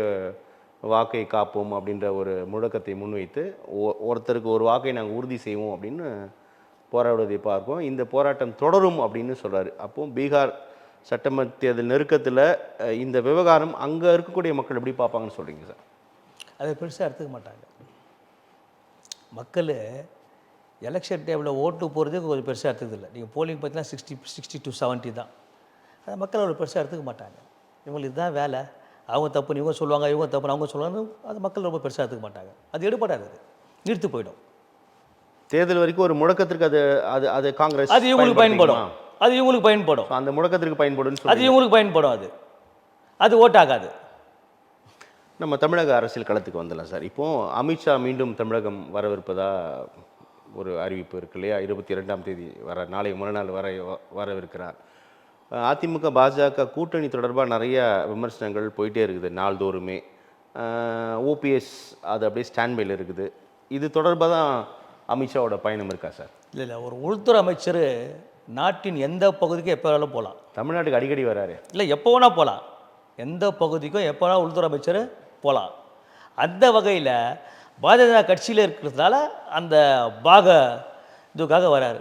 வாக்கை காப்போம் அப்படின்ற ஒரு முழக்கத்தை முன்வைத்து ஒருத்தருக்கு ஒரு வாக்கை நாங்கள் உறுதி செய்வோம் அப்படின்னு போராடுவதை பார்ப்போம். இந்த போராட்டம் தொடரும் அப்படின்னு சொல்கிறாரு. அப்போ பீகார் சட்டமன்ற தேர்தல் நெருக்கத்தில் இந்த விவகாரம் அங்கே இருக்கக்கூடிய மக்கள் எப்படி பார்ப்பாங்கன்னு சொல்கிறீங்க சார்? அதை பெருசாக எடுத்துக்க மாட்டாங்க மக்கள். எலெக்ஷன் டைமில் ஓட்டு போகிறதே கொஞ்சம் பெருசாக எடுத்துக்கதில்லை. நீங்கள் போலிங் பார்த்தீங்கன்னா 60 to 70 தான். அதை மக்கள் அவ்வளோ பெருசாக எடுத்துக்க மாட்டாங்க. இவங்களுக்கு இதுதான் வேலை, அவங்க தப்புன்னு இவங்க சொல்லுவாங்க, இவங்க தப்புன்னு அவங்க சொல்லுவாங்க. அது மக்கள் ரொம்ப பெருசாக எடுத்துக்க மாட்டாங்க. அது எடுபடாது, அது நிறுத்து போயிடும். தேர்தல் வரைக்கும் ஒரு முழக்கத்திற்கு அது அது அது காங்கிரஸ் அது இவங்களுக்கு பயன்படும். அது இவங்களுக்கு பயன்படும். அந்த முழக்கத்திற்கு பயன்படும். அது இவங்களுக்கு பயன்படும். அது ஓட்டாகாது. நம்ம தமிழக அரசியல் களத்துக்கு வந்துடலாம் சார். இப்போது அமித்ஷா மீண்டும் தமிழகம் வரவிருப்பதா ஒரு அறிவிப்பு இருக்கு இல்லையா? 22ஆம் தேதி நாளை மறுநாள் வரவிருக்கிறார். அதிமுக பாஜக கூட்டணி தொடர்பாக நிறைய விமர்சனங்கள் போயிட்டே இருக்குது நாள்தோறுமே. ஓபிஎஸ் அது அப்படியே ஸ்டாண்ட்பையில் இருக்குது. இது தொடர்பாக தான் அமித்ஷாவோட பயணம் இருக்கா சார்? இல்லை, ஒரு உள்துறை அமைச்சர் நாட்டின் எந்த பகுதிக்கும் எப்போ வேணாலும் போகலாம். தமிழ்நாட்டுக்கு அடிக்கடி வராரு. இல்லை, எப்போ வேணால் போகலாம். எந்த பகுதிக்கும் எப்போ வேணால் உள்துறை அமைச்சர் போகலாம். அந்த வகையில் பாஜக கட்சியில் இருக்கிறதுனால அந்த இதுக்காக வராரு.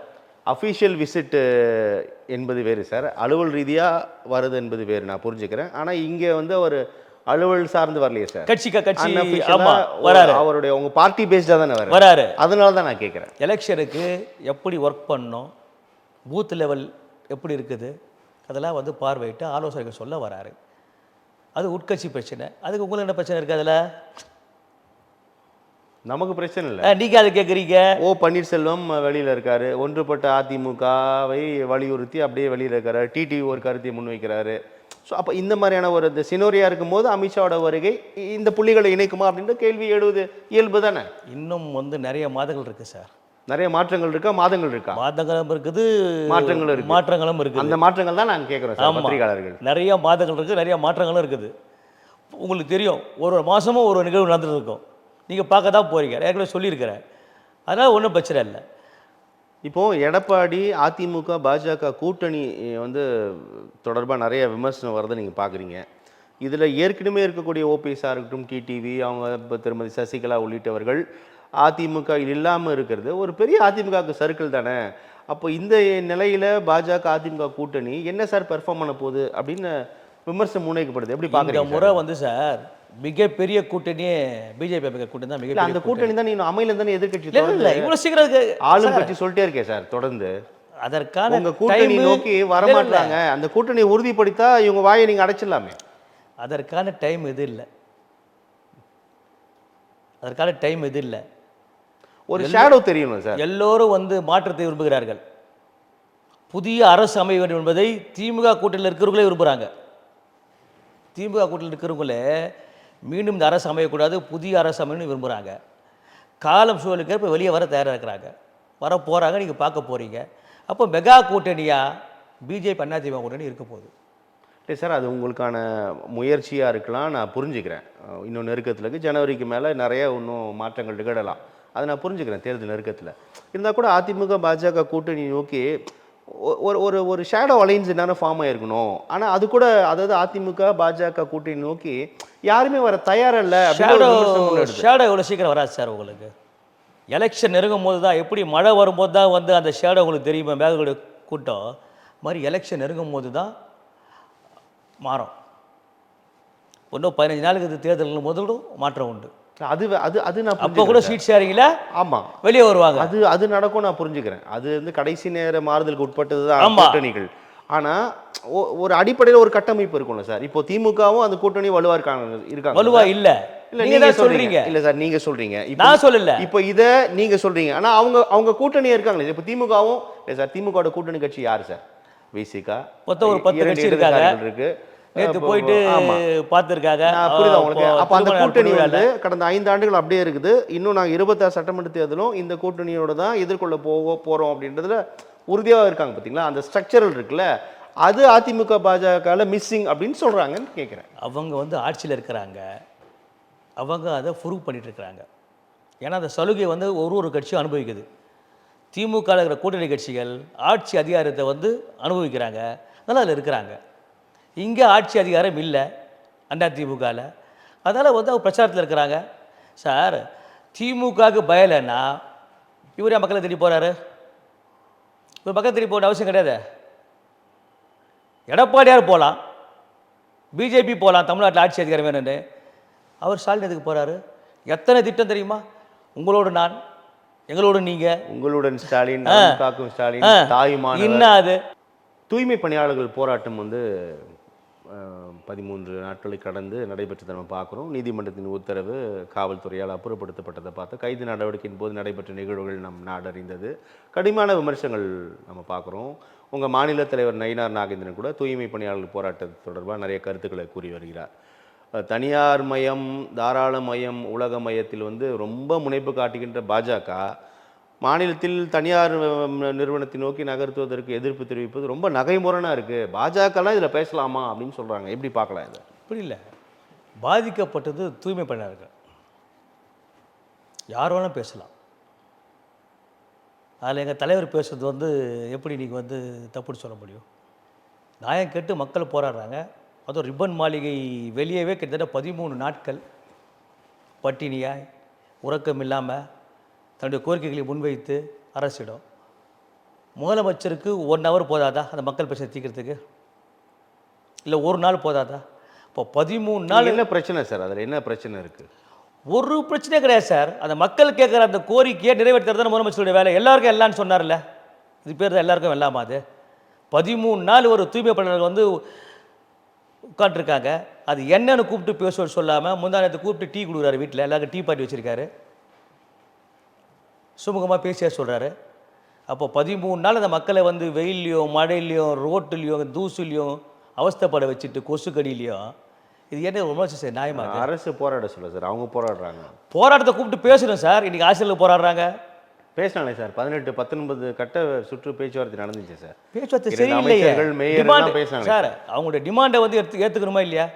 அஃபிஷியல் விசிட் என்பது வேறு சார், அலுவல் ரீதியாக வருது என்பது வேறு, நான் புரிஞ்சுக்கிறேன். ஆனால் இங்கே வந்து அவர் அலுவல் சார்ந்து வரலையே சார். கட்சி வராரு. அவருடைய உங்கள் பார்ட்டி பேஸ்டாக தானே வராரு. அதனால தான் நான் கேட்குறேன். எலெக்ஷனுக்கு எப்படி ஒர்க் பண்ணணும், பூத் லெவல் எப்படி இருக்குது, அதெல்லாம் வந்து பார்வையிட்டு ஆலோசனைகள் சொல்ல வராரு. அது உட்கட்சி பிரச்சனை. அதுக்கு உங்களுக்கு என்ன பிரச்சனை இருக்குது அதில்? நமக்கு பிரச்சனை இல்லை. நீங்கள் அதை கேட்குறீங்க. ஓ பன்னீர்செல்வம் வெளியில் இருக்காரு, ஒன்றுபட்ட அதிமுகவை வலியுறுத்தி அப்படியே வெளியில் இருக்காரு, டிடிவி ஒரு கருத்தை முன்வைக்கிறாரு. ஸோ அப்போ இந்த மாதிரியான ஒரு இந்த சினோரியா இருக்கும்போது அமித்ஷாவோட வருகை இந்த புள்ளிகளை இணைக்குமா அப்படின்ற கேள்வி எழுவது இயல்பு தானே. இன்னும் வந்து நிறைய மாதங்கள் இருக்குது சார். நிறைய மாற்றங்கள் இருக்கா, மாதங்கள் இருக்கா? மாதங்களும் இருக்குது, மாற்றங்களும் இருக்குது. அந்த மாற்றங்கள் தான் நாங்கள் கேட்குறோம் சார் பத்திரிகையாளர்கள். நிறைய மாதங்கள் இருக்குது, நிறைய மாற்றங்களும் இருக்குது. உங்களுக்கு தெரியும், ஒரு மாதமும் ஒரு நிகழ்வு நடந்துட்டு இருக்கும். நீங்கள் பார்க்க தான் போகிறீங்க, ஏற்கனவே சொல்லியிருக்கிறேன். அதனால் ஒன்றும் பிரச்சனை இல்லை. இப்போது எடப்பாடி அதிமுக பாஜக கூட்டணி வந்து தொடர்பாக நிறைய விமர்சனம் வரதை நீங்கள் பார்க்குறீங்க. இதில் ஏற்கனவே இருக்கக்கூடிய ஓபிஎஸ்ஸாக இருக்கட்டும், டிடிவி, அவங்க இப்போ திருமதி சசிகலா உள்ளிட்டவர்கள் அதிமுக இல்லாமல் இருக்கிறது ஒரு பெரிய அதிமுகவுக்கு சர்க்கிள் தானே. அப்போ இந்த நிலையில் பாஜக அதிமுக கூட்டணி என்ன சார் பெர்ஃபார்ம் பண்ண போகுது அப்படின்னு விமர்சனம் முன்வைக்கப்படுது. எப்படி பார்க்குறீங்க? இந்த முறை வந்து சார் மிகப்பெரிய கூட்டணியே பிஜேபி கூட்டணி தான். மிக அந்த கூட்டணி தான் இன்னும் அமையல தானே எதிர்கட்சி. இல்லை இவ்வளோ சீக்கிரம் ஆளும் கட்சி சொல்லிட்டே இருக்கேன் சார் தொடர்ந்து. அதற்கான உங்க கூட்டணி நோக்கி வரமாட்டாங்க. அந்த கூட்டணியை உறுதிப்படுத்தா இவங்க வாயை நீங்க அடைச்சிடலாமே. அதற்கான டைம் இது இல்லை. அதற்கான டைம் இது இல்லை. ஒரு ஷேடோ தெரியணும் சார். எல்லோரும் வந்து மாற்றத்தை விரும்புகிறார்கள். புதிய அரசு அமைய வேண்டும் என்பதை திமுக கூட்டணியில் இருக்கிறவங்களே விரும்புகிறாங்க. திமுக கூட்டணியில் இருக்கிறவங்களே மீண்டும் இந்த அரசு அமையக்கூடாது, புதிய அரசு அமையணும்னு விரும்புகிறாங்க. காலம் சூழலுக்கு இப்போ வெளியே வர தயாராக இருக்கிறாங்க, வர போகிறாங்க. நீங்கள் பார்க்க போகிறீங்க. அப்போ மெகா கூட்டணியாக பிஜேபி அதிமுக கூட்டணி இருக்க போகுது. இல்லை சார், அது உங்களுக்கான முயற்சியாக இருக்கலாம், நான் புரிஞ்சுக்கிறேன். இன்னும் நெருக்கத்தில் இருக்குது, ஜனவரிக்கு மேலே நிறைய இன்னும் மாற்றங்கள் நிகழலாம், அதை நான் புரிஞ்சுக்கிறேன். தேர்தல் நெருக்கத்தில் இருந்தால் கூட அதிமுக பாஜக கூட்டணி நோக்கி ஒரு ஒரு ஒரு ஷேடோ அலைன்ஸ் என்னென்ன ஃபார்ம் ஆகிருக்கணும். ஆனால் அது கூட அதாவது அதிமுக பாஜக கூட்டணி நோக்கி யாருமே வர தயாரில்லை. ஷேடோ எவ்வளோ சீக்கிரம் வராது சார். உங்களுக்கு எலெக்ஷன் நெருங்கும் போது தான், எப்படி மழை வரும்போது தான் வந்து அந்த ஷேடோ உங்களுக்கு தெரியுமா, மேகங்களுடைய கூட்டம் மாதிரி எலெக்ஷன் நெருங்கும் போது தான் மாறும். இன்னும் 15 நாளுக்கு இது தேர்தல் முதலும் மாற்றம் உண்டு. அது அது அது நான் அப்போ கூட சீட் ஷேரிங்கில் ஆமாம் வெளியே வருவாங்க. அது அது நடக்கும், நான் புரிஞ்சுக்கிறேன். அது வந்து கடைசி நேர மாறுதலுக்கு உட்பட்டது தான் கூட்டணிகள். ஆனால் ஒரு அடிப்படையில் ஒரு கட்டமைப்பு இருக்கும்ல சார். இப்போ திமுகவும் அந்த கூட்டணி வலுவா இருக்காங்க. வலுவா இல்லை இல்லை, நீங்க சொல்றீங்க. இல்லை சார், நீங்க சொல்றீங்க, நான் சொல்லல. இப்போ இதை நீங்க சொல்றீங்க. ஆனால் அவங்க கூட்டணி இருக்காங்க. இப்போ திமுகவும் இல்லை சார். திமுக கூட்டணி கட்சி யாரு சார்? விசிகா மொத்தம் ஒரு 10 கட்சி இருக்காங்க. இருக்கு. நேற்று போயிட்டு பார்த்துருக்காங்க. புரியுதா உங்களுக்கு? அப்போ அந்த கூட்டணி வந்து கடந்த 5 ஆண்டுகள் அப்படியே இருக்குது. இன்னும் நாங்கள் 26 சட்டமன்ற தேர்தலும் இந்த கூட்டணியோட தான் எதிர்கொள்ள போகிறோம் அப்படின்றதுல உறுதியாக இருக்காங்க. பார்த்தீங்களா, அந்த ஸ்ட்ரக்சரல் இருக்குல்ல, அது அதிமுக பாஜக மிஸ்ஸிங் அப்படின்னு சொல்கிறாங்கன்னு கேட்குறேன். அவங்க வந்து ஆட்சியில் இருக்கிறாங்க, அவங்க அதை ப்ரூவ் பண்ணிட்டு இருக்கிறாங்க. ஏன்னா அந்த சலுகை வந்து ஒரு கட்சியும் அனுபவிக்குது. திமுக இருக்கிற கூட்டணி கட்சிகள் ஆட்சி அதிகாரத்தை வந்து அனுபவிக்கிறாங்க, அதனால் அதில் இருக்கிறாங்க. இங்கே ஆட்சி அதிகாரம் இல்லை அதிமுகவில், அதனால் வந்து அவங்க பிரச்சாரத்தில் இருக்கிறாங்க. சார், திமுகவுக்கு பயலைன்னா இவர் என் மக்களை தேடி போகிறாரு. இவர் பக்கம் தேடி போகிற அவசியம் கிடையாது. எடப்பாடியார் போகலாம், பிஜேபி போகலாம், தமிழ்நாட்டில் ஆட்சி அதிகாரம் வேணும்னு. அவர் ஸ்டாலின் எதுக்கு போகிறாரு? எத்தனை திட்டம் தெரியுமா? உங்களோடு நான், எங்களோடு நீங்கள், உங்களுடன் ஸ்டாலின், காக்கும் ஸ்டாலின், தாயுமான இன்னாது. தூய்மை பணியாளர்கள் போராட்டம் வந்து 13 நாட்களை கடந்து நடைபெற்றதை நம்ம பார்க்குறோம். நீதிமன்றத்தின் உத்தரவு காவல்துறையால் அப்புறப்படுத்தப்பட்டதை பார்த்து கைது நடவடிக்கையின் போது நடைபெற்ற நிகழ்வுகள் நம் நாடறிந்தது. கடுமையான விமர்சனங்கள் நம்ம பார்க்குறோம். உங்கள் மாநில தலைவர் நயினார் நாகேந்திரன் கூட தூய்மை பணியாளர்கள் போராட்டத்து தொடர்பாக நிறைய கருத்துக்களை கூறி வருகிறார். தனியார் மயம், தாராள மயம், உலக மயத்தில் வந்து ரொம்ப முனைப்பு காட்டுகின்ற பாஜக மாநிலத்தில் தனியார் நிறுவனத்தை நோக்கி நகர்த்துவதற்கு எதிர்ப்பு தெரிவிப்பது ரொம்ப நகைமுறையாக இருக்குது. பாஜகலாம் இதில் பேசலாமா அப்படின்னு சொல்கிறாங்க. எப்படி பார்க்கலாம் இதை? அப்படி இல்லை, பாதிக்கப்பட்டது தூய்மை பணியாளர்கள், யார் வேணால் பேசலாம். அதில் எங்கள் தலைவர் பேசுறது வந்து எப்படி நீங்கள் வந்து தப்புன்னு சொல்ல முடியும்? நியாயம் கேட்டு மக்கள் போராடுறாங்க. அதுவும் ரிப்பன் மாளிகை வெளியவே கிட்டத்தட்ட 13 நாட்கள் பட்டினியாய் உறக்கம் இல்லாமல் தன்னுடைய கோரிக்கைகளை முன்வைத்து அரசிடம். முதலமைச்சருக்கு 1 ஹவர் போதாதா அந்த மக்கள் பிரச்சனை தீர்க்கிறதுக்கு? இல்லை 1 நாள் போதாதா? இப்போ 13 நாள் என்ன பிரச்சனை சார்? அதில் என்ன பிரச்சனை இருக்குது? ஒரு பிரச்சனையே கிடையாது சார். அந்த மக்கள் கேட்குற அந்த கோரிக்கையை நிறைவேற்றுறது தான் முதலமைச்சருடைய வேலை. எல்லாருக்கும் எல்லாம்னு சொன்னார்ல, இது பேர் தான் எல்லாருக்கும் எல்லாமா? அது 13 நாள் ஒரு தூய்மை பணியாளர்கள் வந்து உட்காந்துருக்காங்க. அது என்னன்னு கூப்பிட்டு பேச சொல்லாமல் முந்தானத்தை கூப்பிட்டு டீ கொடுக்குறாரு வீட்டில், எல்லாருக்கும் டீ பார்ட்டி வச்சுருக்காரு. சுமூகமாக பேசியா சொல்கிறாரு. அப்போ 13 நாள் அந்த மக்களை வந்து வெயில்லையும் மழையிலையும் ரோட்டுலையும் தூசுலையும் அவஸ்தைப்பட வச்சுட்டு கொசுக்கடியிலையும் இது என்ன ரொம்ப நியாயமாக அரசு போராட சொல்ல சார், அவங்க போராடுறாங்க. போராட்டத்தை கூப்பிட்டு பேசணும் சார். இன்றைக்கி ஆசிரியர்கள் போராடுறாங்க. பேசினாலே சார் 18 19 கட்ட சுற்று பேச்சுவார்த்தை நடந்துச்சு சார். பேச்சுவார்த்தை இரண்டு சரியில்லையே. அமைச்சர்கள், மேயர் டிமாண்ட் எல்லாம் பேசினாங்க சார், அவங்களுடைய டிமாண்டை வந்து ஏற்றுக்கணுமா இல்லையா?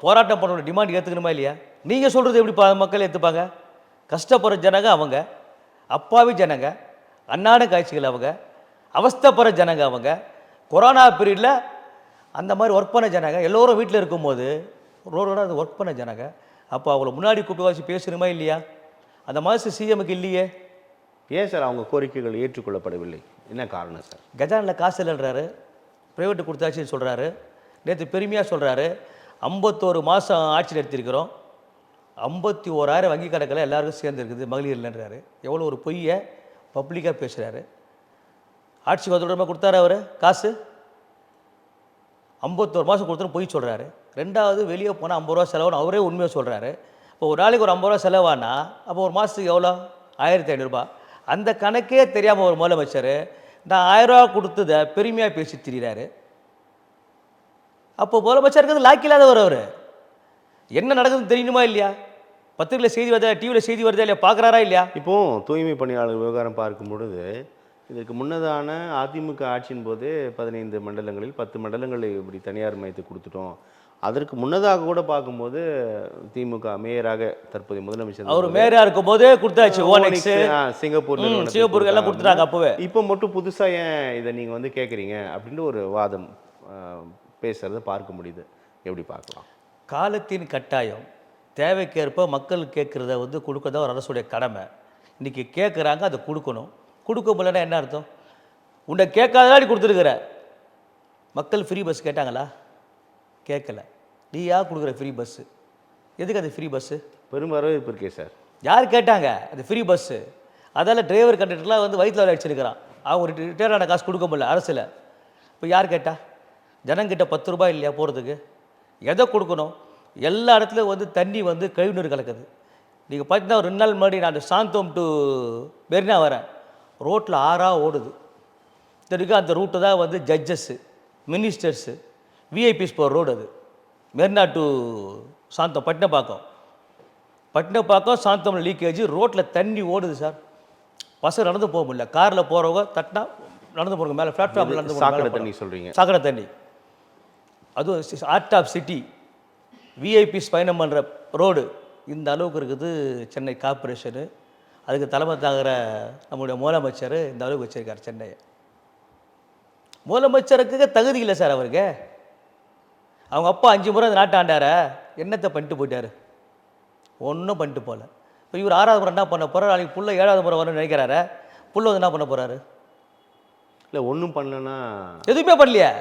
போராட்டம் பண்ணோட டிமாண்ட் ஏற்றுக்கணுமா இல்லையா? நீங்கள் சொல்கிறது எப்படி மக்கள் ஏற்றுப்பாங்க? கஷ்டப்படுற ஜனங்க அவங்க, அப்பாவி ஜனங்க, அன்னாட காட்சிகள் அவங்க, அவஸ்தைப்படுற ஜனங்க அவங்க, கொரோனா பீரியடில் அந்த மாதிரி ஒர்க் பண்ண ஜனங்க, எல்லோரும் வீட்டில் இருக்கும்போது ரோடோட அது ஒர்க் பண்ண ஜனங்க. அப்போ அவங்கள முன்னாடி கூப்பிட்டு வச்சு பேசணுமா இல்லையா? அந்த மாதிரி சிஎம்க்கு இல்லையே. ஏன் சார் அவங்க கோரிக்கைகள் ஏற்றுக்கொள்ளப்படவில்லை? என்ன காரணம் சார்? கஜானில் காசு இல்லைன்றாரு, ப்ரைவேட்டு கொடுத்தாச்சுன்னு சொல்கிறாரு. நேற்று பெருமையாக சொல்கிறாரு 51 மாதம் ஆட்சி நடத்தியிருக்கிறோம், 51,000 வங்கி கணக்கில் எல்லாருக்கும் சேர்ந்துருக்குது, மகளிர் இல்லைன்றாரு. எவ்வளோ ஒரு பொய்யை பப்ளிக்காக பேசுகிறாரு. ஆட்சிக்கு வந்து கொடுத்தாரு அவர் காசு, 51 மாதம் கொடுத்துன்னு பொய் சொல்கிறாரு. ரெண்டாவது வெளியே போனால் 50 ரூபா செலவுன்னு அவரே உண்மையாக சொல்கிறாரு. இப்போ ஒரு நாளைக்கு ஒரு 50 ரூபா செலவானா அப்போ ஒரு மாதத்துக்கு எவ்வளோ? 1500 ரூபாய். அந்த கணக்கே தெரியாமல் ஒரு முதலமைச்சர் நான் 1000 ரூபா கொடுத்ததை பெருமையாக பேசி திரிகிறாரு. அப்போ முதலமைச்சருக்கு லாக்கி இல்லாதவர் அவர். என்ன நடக்குதுன்னு தெரியணுமா இல்லையா? பத்திரிகையில் செய்தி வருதா, டிவியில் செய்தி வருதா இல்லையா, பார்க்குறாரா இல்லையா? இப்போ தூய்மை பணியாளர் விவகாரம் பார்க்கும் பொழுது இதற்கு முன்னதான அதிமுக ஆட்சியின் போது 15 மண்டலங்களில் 10 மண்டலங்களை இப்படி தனியார் மையத்தை கொடுத்துட்டோம். அதற்கு முன்னதாக கூட பார்க்கும்போது திமுக மேயராக தற்போதைய முதலமைச்சர் அவர் மேயராக இருக்கும் போதே கொடுத்தாச்சு. சிங்கப்பூருக்கு எல்லாம் கொடுத்துட்டாங்க அப்போவே. இப்போ மட்டும் புதுசாக ஏன் இதை நீங்கள் வந்து கேட்குறீங்க அப்படின்ட்டு ஒரு வாதம் பேசுகிறத பார்க்க முடியுது. எப்படி பார்க்கலாம்? காலத்தின் கட்டாயம், தேவைக்கேற்ப மக்கள் கேட்குறத வந்து கொடுக்க தான் ஒரு அரசுடைய கடமை. இன்றைக்கி கேட்குறாங்க, அதை கொடுக்கணும். கொடுக்க முடியலன்னா என்ன அர்த்தம்? உன்னை கேட்காதனாடி கொடுத்துருக்குற. மக்கள் ஃப்ரீ பஸ் கேட்டாங்களா? கேட்கல. நீ யார் கொடுக்குற ஃப்ரீ பஸ்ஸு? எதுக்கு அது ஃப்ரீ பஸ்ஸு? பெரும் வரவேற்பு இருக்கே சார். யார் கேட்டாங்க அது ஃப்ரீ பஸ்ஸு? அதால் டிரைவர் கண்டக்டர்லாம் வந்து வயிற்றில் அடிச்சிருக்கிறான். அவங்க ரிட்டையர் ஆன காசு கொடுக்க முடியல அரசில். இப்போ யார் கேட்டா? ஜனங்கிட்ட 10 ரூபாய் இல்லையா போகிறதுக்கு? எதை கொடுக்கணும்? எல்லா இடத்துலையும் வந்து தண்ணி வந்து கழிவுநீர் கலக்குது. நீங்கள் பார்த்தீங்கன்னா ஒரு 2 நாள் முன்னாடி நான் சாந்தோம் டு மெரினா வரேன், ரோட்டில் ஆறாக ஓடுது. இதுக்கு அந்த ரூட்டு தான் வந்து ஜட்ஜஸ்ஸு, மினிஸ்டர்ஸு, விஐபிஸ் போகிற ரோடு. அது மெரினா டு சாந்தோம், பட்டினப்பாக்கம் சாந்தோமில் லீக்கேஜ், ரோட்டில் தண்ணி ஓடுது சார். பசங்க நடந்து போக முடியல. காரில் போகிறவங்க தட்டினா நடந்து போகிறவங்க மேலே பிளாட்ஃபார்மில் நடந்து சாக்கடை தண்ணி சொல்கிறீங்க? சாக்கடை தண்ணி. அதுவும் ஆர்ட் ஆஃப் சிட்டி, விஐபிஸ் பயணம் பண்ணுற ரோடு இந்த அளவுக்கு இருக்குது சென்னை கார்பரேஷனு. அதுக்கு தலைமை தாங்குகிற நம்முடைய முதலமைச்சர் இந்த அளவுக்கு வச்சுருக்கார் சென்னையை. முதலமைச்சருக்கு தகுதி இல்லை சார் அவருக்கு. அவங்க அப்பா 5 முறை அந்த நாட்டை ஆண்டார, என்னத்தை பண்ணிட்டு போயிட்டார்? ஒன்றும் பண்ணிட்டு போகல. இப்போ இவர் 6வது முறை என்ன பண்ண போகிறார்? நாளைக்கு புள்ள 7வது முறை வரணும்னு நினைக்கிறாரு. புள்ள வந்து என்ன பண்ண போகிறாரு? இல்லை ஒன்றும் பண்ணலன்னா எதுவுமே பண்ணலையே.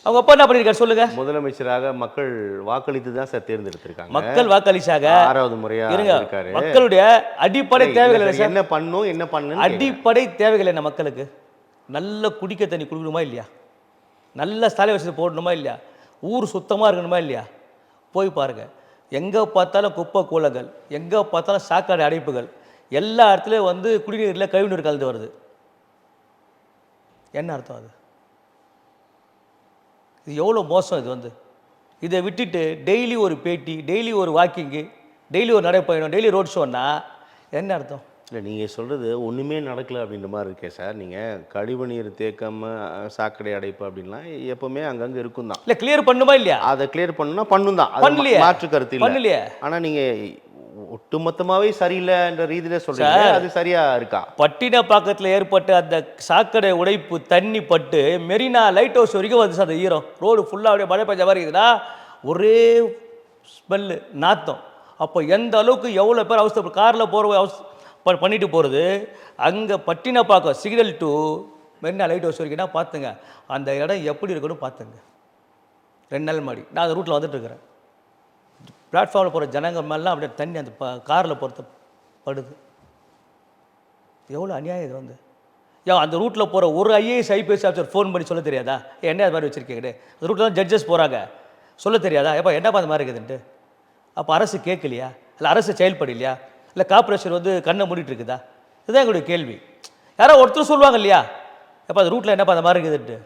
அவங்க அப்பா என்ன பண்ணியிருக்காரு சொல்லுங்க? முதலமைச்சராக மக்கள் வாக்களித்து தான் சார் தேர்ந்தெடுத்திருக்காங்க. மக்கள் வாக்களிச்சாங்க. 6வது முறையா இருக்காரு. மக்களுடைய அடிப்படை தேவைகள் என்ன பண்ணும், என்ன பண்ணணும்? அடிப்படை தேவைகள் என்ன மக்களுக்கு? நல்ல குடிக்க தண்ணி கொடுக்கணுமா இல்லையா? நல்ல ஸ்தலை வசதி போடணுமா இல்லையா? ஊர் சுத்தமாக இருக்கணுமா இல்லையா? போய் பாருங்கள், எங்கே பார்த்தாலும் குப்பை கூலங்கள், எங்கே பார்த்தாலும் சாக்கடை அடைப்புகள், எல்லா இடத்துலையும் வந்து குடிநீரில் கழிவுநீர் கலந்து வருது. என்ன அர்த்தம் அது? இது எவ்வளோ மோசம் இது வந்து. இதை விட்டுட்டு டெய்லி ஒரு பேட்டி, டெய்லி ஒரு வாக்கிங்கு, டெய்லி ஒரு நடைப்பயணம், டெய்லி ரோட் ஷோன்னா என்ன அர்த்தம்? இல்லை நீங்கள் சொல்கிறது ஒன்றுமே நடக்கலை அப்படின்ற மாதிரி இருக்கே சார். நீங்கள் கழிவுநீர் தேக்கம், சாக்கடை அடைப்பு அப்படின்லாம் எப்போவுமே அங்கங்கே இருக்கும் தான். இல்லை கிளியர் பண்ணுமா இல்லையா? அதை கிளியர் பண்ணணும்னா பண்ணும் தான், பண்ணலையே, மாற்று கருத்து இல்லை. பண்ணலையே. ஆனால் நீங்கள் ஒட்டுமொத்தமாகவே சரியில்லைன்ற ரீதியில் சொல்கிறீங்க, அது சரியாக இருக்கா? பட்டினப்பாக்கத்தில் ஏற்பட்ட அந்த சாக்கடை உடைப்பு தண்ணி பட்டு மெரினா லைட் ஹவுஸ் வரைக்கும் வந்து அந்த ஈரம் ரோடு ஃபுல்லாக அப்படியே மழை பெஞ்ச மாதிரி இருக்குதுன்னா ஒரே ஸ்மெல்லு, நாத்தம். அப்போ எந்த அளவுக்கு எவ்வளோ பேர் அவசர காரில் போகிற பண்ணிட்டு போகிறது. அங்கே Pattinapakkam signal to Marina lighthouse வரைக்கும்னா பார்த்துங்க அந்த இடம் எப்படி இருக்கணும் பார்த்துங்க. 2 நாள் முன்னாடி நான் அந்த ரூட்டில் வந்துட்டுருக்கிறேன். பிளாட்ஃபார்மில் போகிற ஜனங்க மேலாம் அப்படியே தண்ணி அந்த காரில் போகிறது படுது. எவ்வளோ அநியாயம் இது வந்து. ஏன் அந்த ரூட்டில் போகிற ஒரு ஐஏஎஸ் ஐபிஎஸ் ஆஃபீஸர் ஃபோன் பண்ணி சொல்ல தெரியாதா? என்ன அது மாதிரி வச்சுருக்கீங்க? அந்த ரூட்டில் தான் ஜட்ஜஸ் போகிறாங்க, சொல்ல தெரியாதா? எப்போ என்னப்பா அந்த மாதிரி இருக்குதுன்ட்டு? அப்போ அரசு கேட்கலையா? இல்லை அரசு செயல்படலையா? இல்லை கார்பரேஷன் வந்து கண்ணை மூடிட்டு இருக்குதா? இதுதான் எங்களுடைய கேள்வி. யாரோ ஒருத்தர் சொல்லுவாங்க இல்லையா, எப்போ அந்த ரூட்டில் என்னப்பா அந்த மாதிரி இருக்குதுன்ட்டு?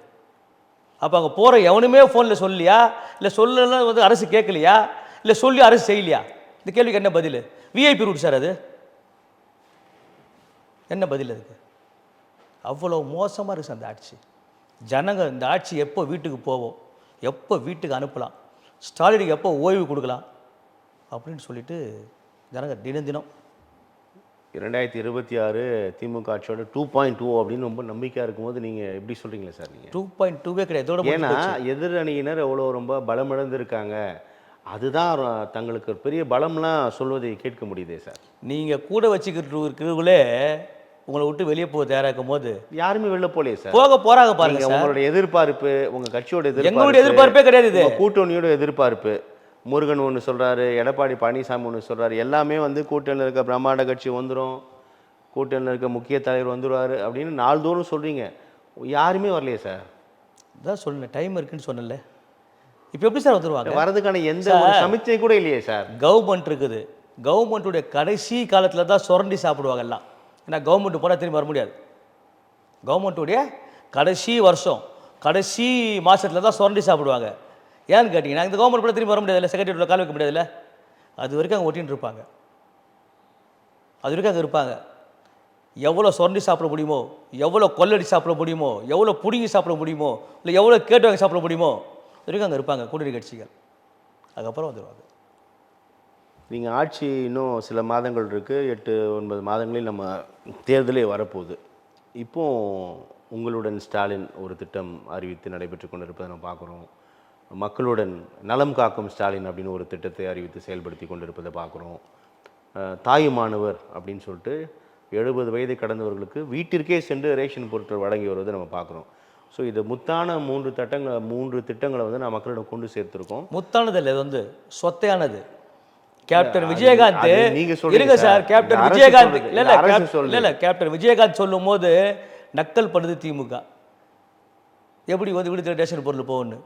அப்போ அங்கே போகிற எவனுமே ஃபோனில் சொல்லலையா? இல்லை சொல்லலாம் வந்து அரசு கேட்கலையா? இல்லை சொல்லி அரசு செய்யலையா? இந்த கேள்விக்கு என்ன பதில்? விஐபி ரூட் சார் அது, என்ன பதில் அதுக்கு? அவ்வளோ மோசமாக இருக்குது அந்த ஆட்சி. ஜனங்க இந்த ஆட்சி எப்போ வீட்டுக்கு போவோம், எப்போ வீட்டுக்கு அனுப்பலாம், ஸ்டாலினுக்கு எப்போ ஓய்வு கொடுக்கலாம் அப்படின்னு சொல்லிட்டு ஜனங்க தினம் தினம் 2026 திமுக ஆட்சியோட 2.2 அப்படின்னு ரொம்ப நம்பிக்கையாக இருக்கும்போது நீங்கள் எப்படி சொல்கிறீங்களா சார்? நீங்கள் 2.2வே கிடையாது. இதோட ஏன்னா எதிரணியினர் எவ்வளோ ரொம்ப பலமிழந்திருக்காங்க, அதுதான் தங்களுக்கு ஒரு பெரிய பலம்லாம் சொல்வதை கேட்க முடியுதே சார். நீங்கள் கூட வச்சுக்கிட்டு இருக்கிறவங்களே உங்களை விட்டு வெளியே போக தயாராக இருக்கும் போது யாருமே வெளில போலையே சார். போகிறாங்க பாருங்க. உங்களோட எதிர்பார்ப்பு, உங்கள் கட்சியோட எங்களுடைய எதிர்பார்ப்பே கிடையாது. இது கூட்டணியோட எதிர்பார்ப்பு. முருகன் ஒன்று சொல்கிறாரு, எடப்பாடி பழனிசாமி ஒன்று சொல்கிறாரு, எல்லாமே வந்து கூட்டணியில் இருக்க பிரம்மாண்ட கட்சி வந்துடும், கூட்டணியில் இருக்க முக்கிய தலைவர் வந்துடுவார் அப்படின்னு நாள்தோறும் சொல்கிறீங்க. யாருமே வரலையே சார். அதான் சொன்னேன், டைம் இருக்குன்னு சொன்னல. இப்போ எப்படி சார் வந்துடுவாங்க? வரதுக்கான எந்த ஒரு சமிச்சை கூட இல்லையே சார். கவர்மெண்ட் இருக்குது, கவர்மெண்ட்டுடைய கடைசி காலத்தில் தான் சுரண்டி சாப்பிடுவாங்க எல்லாம். ஏன்னா கவர்மெண்ட் போனால் திரும்பி வர முடியாது. கவர்மெண்ட்டுடைய கடைசி வருஷம், கடைசி மாதத்தில் தான் சுரண்டி சாப்பிடுவாங்க. ஏன்னு கேட்டிங்கன்னா இந்த கவர்மெண்ட் கூட திரும்பி வர முடியாதுல்ல, செக்ரட்டரியில் கால் வைக்க முடியாதுல்ல. அது வரைக்கும் அங்கே ஒட்டின்னு இருப்பாங்க, அது வரைக்கும் அங்கே இருப்பாங்க. எவ்வளோ சுரண்டி சாப்பிட முடியுமோ, எவ்வளோ கொள்ளடி சாப்பிட முடியுமோ, எவ்வளோ பிடுங்கி சாப்பிட முடியுமோ, இல்லை எவ்வளோ கேட்டு வாங்கி சாப்பிட முடியுமோ, அது வரைக்கும் அங்கே இருப்பாங்க கூட்டணி கட்சிகள். அதுக்கப்புறம் வந்துடுவாங்க. நீங்கள் ஆட்சி இன்னும் சில மாதங்கள் இருக்குது, 8-9 மாதங்களில் நம்ம தேர்தலே வரப்போகுது. இப்போது உங்களுடன் ஸ்டாலின் ஒரு திட்டம் அறிவித்து நடைபெற்று கொண்டு இருப்பதை நம்ம பார்க்குறோம். மக்களுடன் நலம் காக்கும் ஸ்டாலின் அப்படின்னு ஒரு திட்டத்தை அறிவித்து செயல்படுத்தி கொண்டு இருப்பதை பார்க்குறோம். தாயுமானவர் அப்படின்னு சொல்லிட்டு 70 வயதை கடந்தவர்களுக்கு வீட்டிற்கே சென்று ரேஷன் பொருட்கள் வழங்கி வருவதை நம்ம பார்க்குறோம். ஸோ இது முத்தான 3 திட்டங்களை வந்து நான் மக்களிடம் கொண்டு சேர்த்துருக்கோம். முத்தானது இல்லை, இது வந்து சொத்தையானது. கேப்டன் விஜயகாந்த் இருங்க சார், கேப்டன் அரசு விஜயகாந்த் சொல்லுது. இல்ல இல்ல கேப்டன் விஜயகாந்த் சொல்லும் போது நக்கல் பண்ணுது திமுக. எப்படி வந்து வீடு ரேஷன் பொருள் போகணும்,